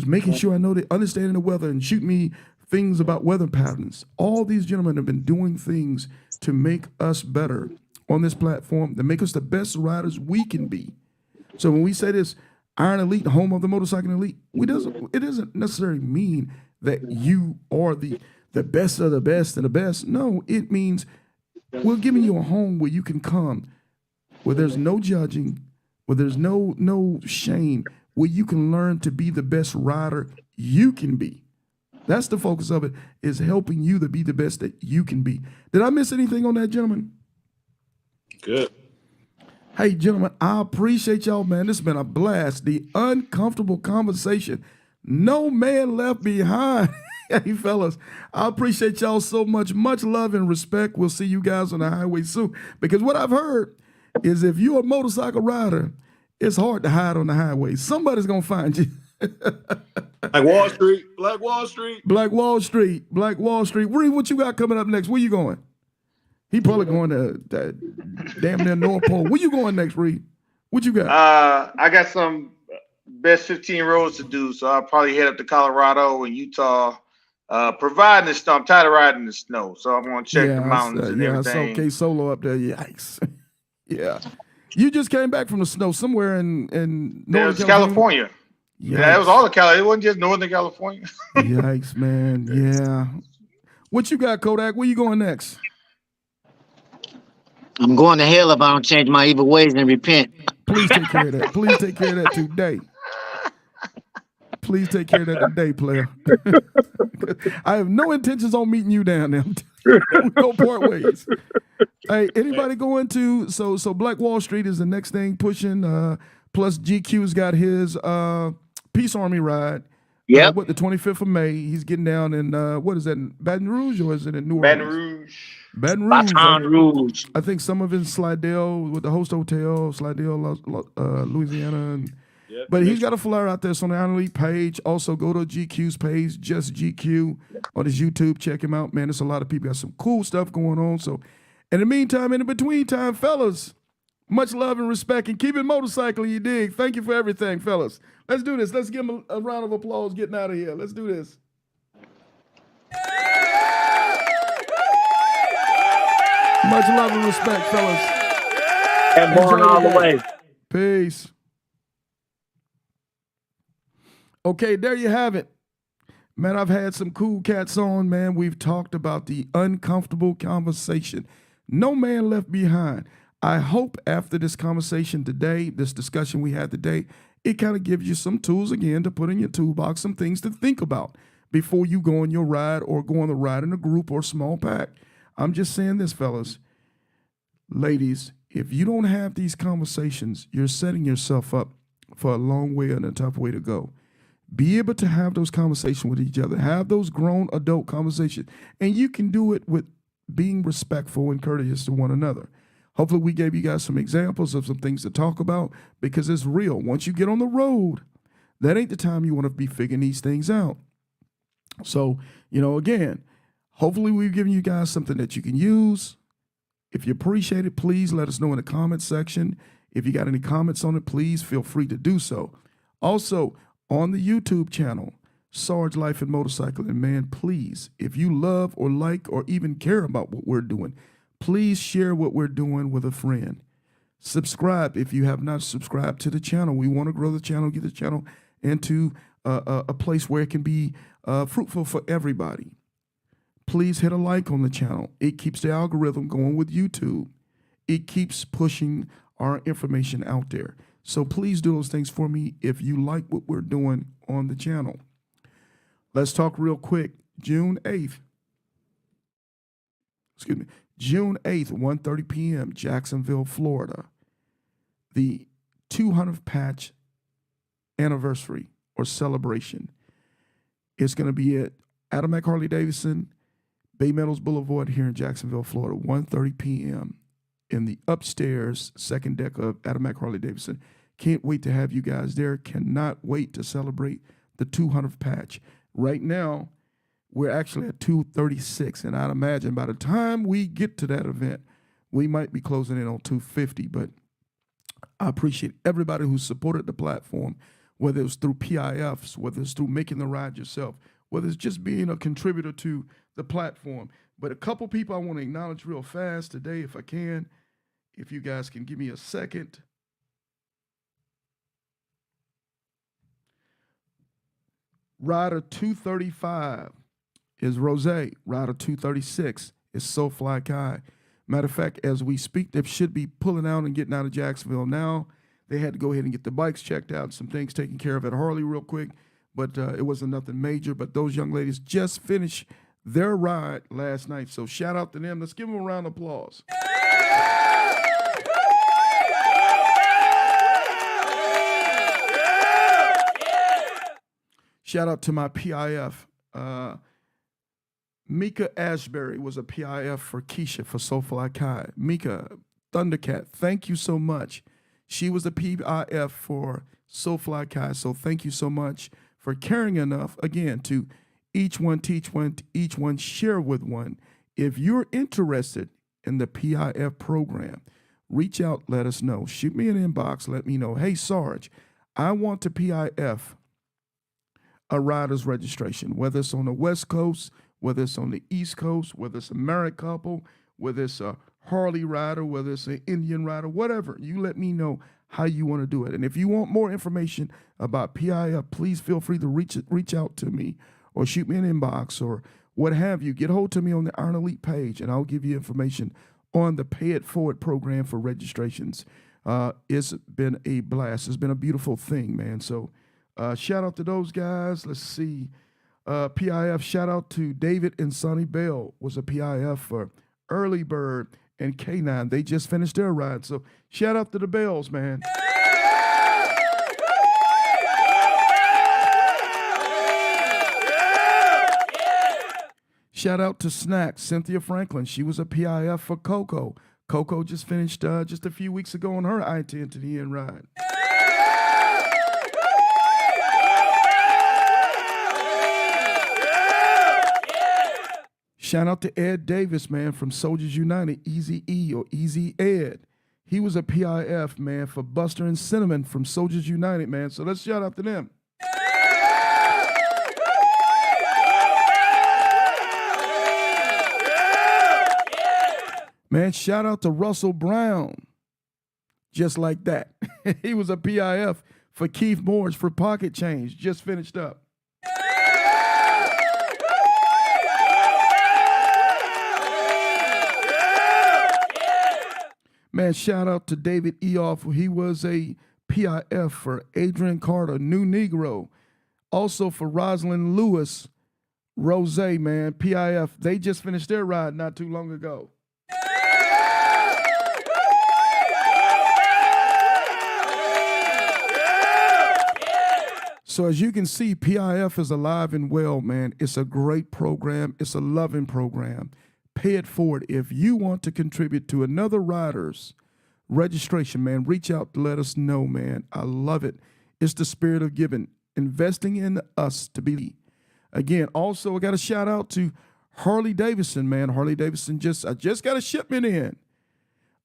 making sure I know they understanding the weather and shoot me things about weather patterns. All these gentlemen have been doing things to make us better on this platform, to make us the best riders we can be. So when we say this, Iron Elite, home of the motorcycle elite, it doesn't necessarily mean that you are the best of the best and the best. No, it means we're giving you a home where you can come, where there's no judging, where there's no shame, where you can learn to be the best rider you can be. That's the focus of it, is helping you to be the best that you can be. Did I miss anything on that, gentlemen? Good. Hey, gentlemen, I appreciate y'all, man. This has been a blast. The uncomfortable conversation. No man left behind. Hey, fellas, I appreciate y'all so much. Much love and respect. We'll see you guys on the highway soon. Because what I've heard is if you're a motorcycle rider, it's hard to hide on the highway. Somebody's going to find you. Like Wall Street, Black Wall Street. Black Wall Street, Black Wall Street. Reed, what you got coming up next? Where you going? He probably going to damn near North Pole. Where you going next, Reed? What you got? I got some best 15 roads to do, so I'll probably head up to Colorado and Utah. Providing the snow, I'm tired of riding in the snow, so I'm gonna check the mountains and everything. I saw K Solo up there. Yikes! Yeah, you just came back from the snow somewhere in Northern California. Yeah, it was all of California. It wasn't just Northern California. Yikes, man. Yeah. What you got, Kodak? Where you going next? I'm going to hell if I don't change my evil ways and repent. Please take care of that. Please take care of that today. Please take care of that today, player. I have no intentions on meeting you down there. We go part ways. Hey, anybody going to so Black Wall Street is the next thing pushing. Plus GQ's got his Peace Army ride. Yeah. The 25th of May. He's getting down in what is that, in Baton Rouge, or is it in New Orleans? Baton Rouge. Baton Rouge. I think some of it's in Slidell with the Host Hotel, Slidell, Louisiana. But he's got a flyer out there. So on the Iron Elite page. Also, go to GQ's page, just GQ, on his YouTube. Check him out, man. There's a lot of people got some cool stuff going on. So, in the meantime, in the between time, fellas, much love and respect, and keep it motorcycling, you dig? Thank you for everything, fellas. Let's do this. Let's give him a round of applause getting out of here. Let's do this. Much love and respect, fellas. And born all the way. Peace. Okay, there you have it. Man, I've had some cool cats on, man. We've talked about the uncomfortable conversation. No man left behind. I hope after this conversation today, this discussion we had today, it kind of gives you some tools again to put in your toolbox, some things to think about before you go on your ride or go on the ride in a group or small pack. I'm just saying this, fellas. Ladies, if you don't have these conversations, you're setting yourself up for a long way and a tough way to go. Be able to have those conversations with each other. Have those grown adult conversations. And you can do it with being respectful and courteous to one another. Hopefully we gave you guys some examples of some things to talk about, because it's real. Once you get on the road, that ain't the time you want to be figuring these things out. So, again, hopefully we've given you guys something that you can use. If you appreciate it, please let us know in the comment section. If you got any comments on it, please feel free to do so. Also, on the YouTube channel, Sarge Life and Motorcycling, man, please, if you love or like or even care about what we're doing, please share what we're doing with a friend. Subscribe if you have not subscribed to the channel. We want to grow the channel, get the channel into a place where it can be fruitful for everybody. Please hit a like on the channel. It keeps the algorithm going with YouTube. It keeps pushing our information out there. So please do those things for me if you like what we're doing on the channel. Let's talk real quick. June 8th, 1:30 p.m., Jacksonville, Florida. The 200th patch anniversary or celebration. It's going to be at Adamak Harley-Davidson, Bay Meadows Boulevard here in Jacksonville, Florida, 1:30 p.m. in the upstairs second deck of Adamak Harley-Davidson. Can't wait to have you guys there. Cannot wait to celebrate the 200th patch. Right now, we're actually at 236, and I'd imagine by the time we get to that event, we might be closing in on 250. But I appreciate everybody who supported the platform, whether it was through PIFs, whether it's through making the ride yourself, whether it's just being a contributor to the platform. But a couple people I want to acknowledge real fast today, if I can, if you guys can give me a second. Rider 235 is Rose. Rider 236 is SoFly Kai. Matter of fact, as we speak, they should be pulling out and getting out of Jacksonville now. They had to go ahead and get the bikes checked out, some things taken care of at Harley real quick, but it wasn't nothing major. But those young ladies just finished their ride last night, so shout out to them. Let's give them a round of applause. Shout out to my PIF. Mika Ashbury was a PIF for Keisha for SoFly Kai. Mika, Thundercat, thank you so much. She was a PIF for SoFly Kai, so thank you so much for caring enough, again, to each one teach one, each one share with one. If you're interested in the PIF program, reach out, let us know. Shoot me an inbox, let me know. Hey, Sarge, I want to PIF a rider's registration, whether it's on the West Coast, whether it's on the East Coast, whether it's a married couple, whether it's a Harley rider, whether it's an Indian rider, whatever. You let me know how you want to do it. And if you want more information about PIF, please feel free to reach out to me or shoot me an inbox or what have you. Get hold to me on the Iron Elite page, and I'll give you information on the Pay It Forward program for registrations. It's been a blast. It's been a beautiful thing, man. So shout out to those guys. Let's see. PIF, shout out to David and Sonny Bell, was a PIF for Early Bird and K9. They just finished their ride. So shout out to the Bells, man. Shout out to Snacks, Cynthia Franklin. She was a PIF for Coco. Coco just finished just a few weeks ago on her I-10 to the end ride. Shout out to Ed Davis, man, from Soldiers United, Easy E or Easy Ed. He was a PIF, man, for Buster and Cinnamon from Soldiers United, man. So let's shout out to them. Man, shout out to Russell Brown. Just like that. He was a PIF for Keith Morris for Pocket Change. Just finished up. Man, shout out to David Eoff. He was a PIF for Adrian Carter, New Negro. Also for Rosalind Lewis, Rose, man, PIF. They just finished their ride not too long ago. So as you can see, PIF is alive and well, man. It's a great program. It's a loving program. Pay it forward. If you want to contribute to another rider's registration, man, reach out to let us know, man. I love it. It's the spirit of giving, investing in us to be. Again, also, I got a shout out to Harley Davidson, man. Harley Davidson I just got a shipment in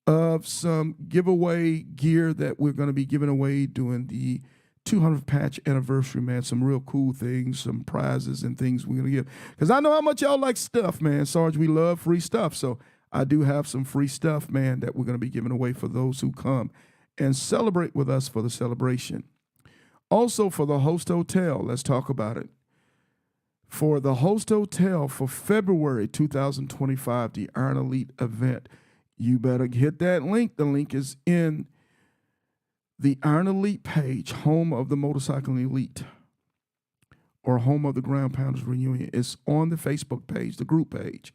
of some giveaway gear that we're going to be giving away during the 200th patch anniversary, man. Some real cool things, some prizes and things we're going to give. Because I know how much y'all like stuff, man. Sarge, we love free stuff. So I do have some free stuff, man, that we're going to be giving away for those who come and celebrate with us for the celebration. Also for the host hotel, let's talk about it. For the host hotel for February 2025, the Iron Elite event, you better hit that link. The link is in the Iron Elite page, home of the Motorcycle Elite, or home of the Ground Pounders Reunion. It's on the Facebook page, the group page.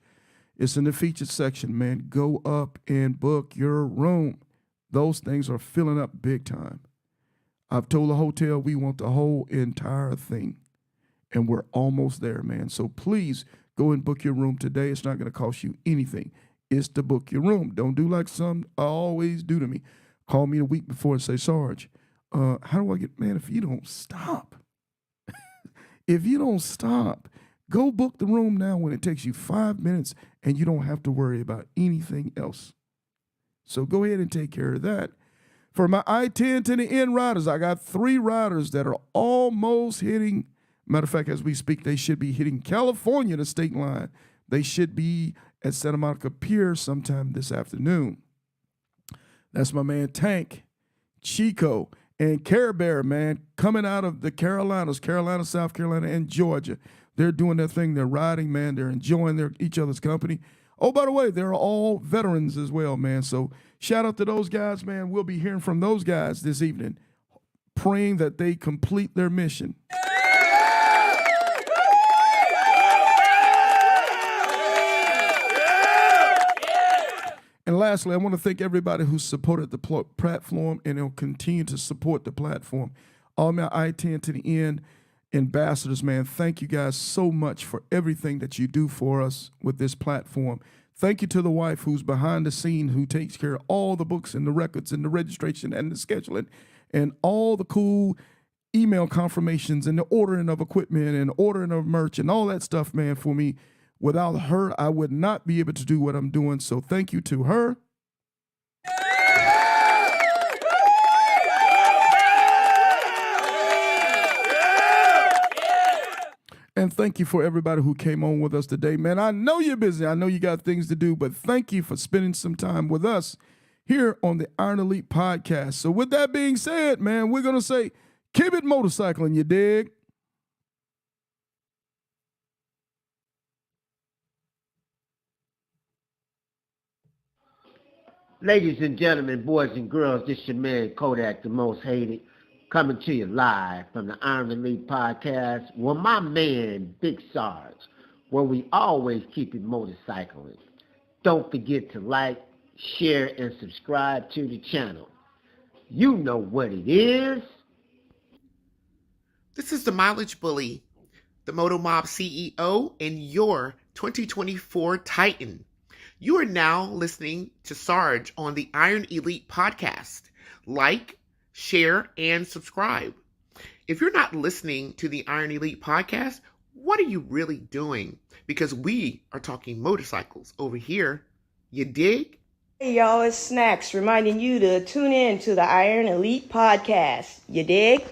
It's in the featured section, man. Go up and book your room. Those things are filling up big time. I've told the hotel we want the whole entire thing, and we're almost there, man. So please go and book your room today. It's not going to cost you anything. It's to book your room. Don't do like some always do to me. Call me a week before and say, Sarge, how do I get, man, if you don't stop, go book the room now when it takes you 5 minutes and you don't have to worry about anything else. So go ahead and take care of that. For my I-10 to the end riders, I got 3 riders that are almost hitting, matter of fact, as we speak, they should be hitting California, the state line. They should be at Santa Monica Pier sometime this afternoon. That's my man Tank, Chico, And Care Bear, man, coming out of the Carolinas, Carolina, South Carolina, and Georgia. They're doing their thing. They're riding, man. They're enjoying each other's company. Oh, by the way, they're all veterans as well, man. So shout out to those guys, man. We'll be hearing from those guys this evening, praying that they complete their mission. And lastly, I want to thank everybody who supported the platform and will continue to support the platform. All my I-10 to the end ambassadors, man, thank you guys so much for everything that you do for us with this platform. Thank you to the wife who's behind the scene, who takes care of all the books and the records and the registration and the scheduling and all the cool email confirmations and the ordering of equipment and ordering of merch and all that stuff, man, for me. Without her, I would not be able to do what I'm doing. So thank you to her. And thank you for everybody who came on with us today, man. I know you're busy. I know you got things to do, but thank you for spending some time with us here on the Iron Elite Podcast. So with that being said, man, we're going to say, keep it motorcycling, you dig? Ladies and gentlemen, boys and girls, this your man Kodak, the most hated, coming to you live from the Iron Elite Podcast with my man Big Sarge, where we always keep it motorcycling. Don't forget to like, share, and subscribe to the channel. You know what it is. This is the Mileage Bully, the Moto Mob CEO, and your 2024 Titan. You are now listening to Sarge on the Iron Elite Podcast. Like, share, and subscribe. If you're not listening to the Iron Elite Podcast, what are you really doing? Because we are talking motorcycles over here. You dig? Hey y'all, it's Snacks reminding you to tune in to the Iron Elite Podcast. You dig?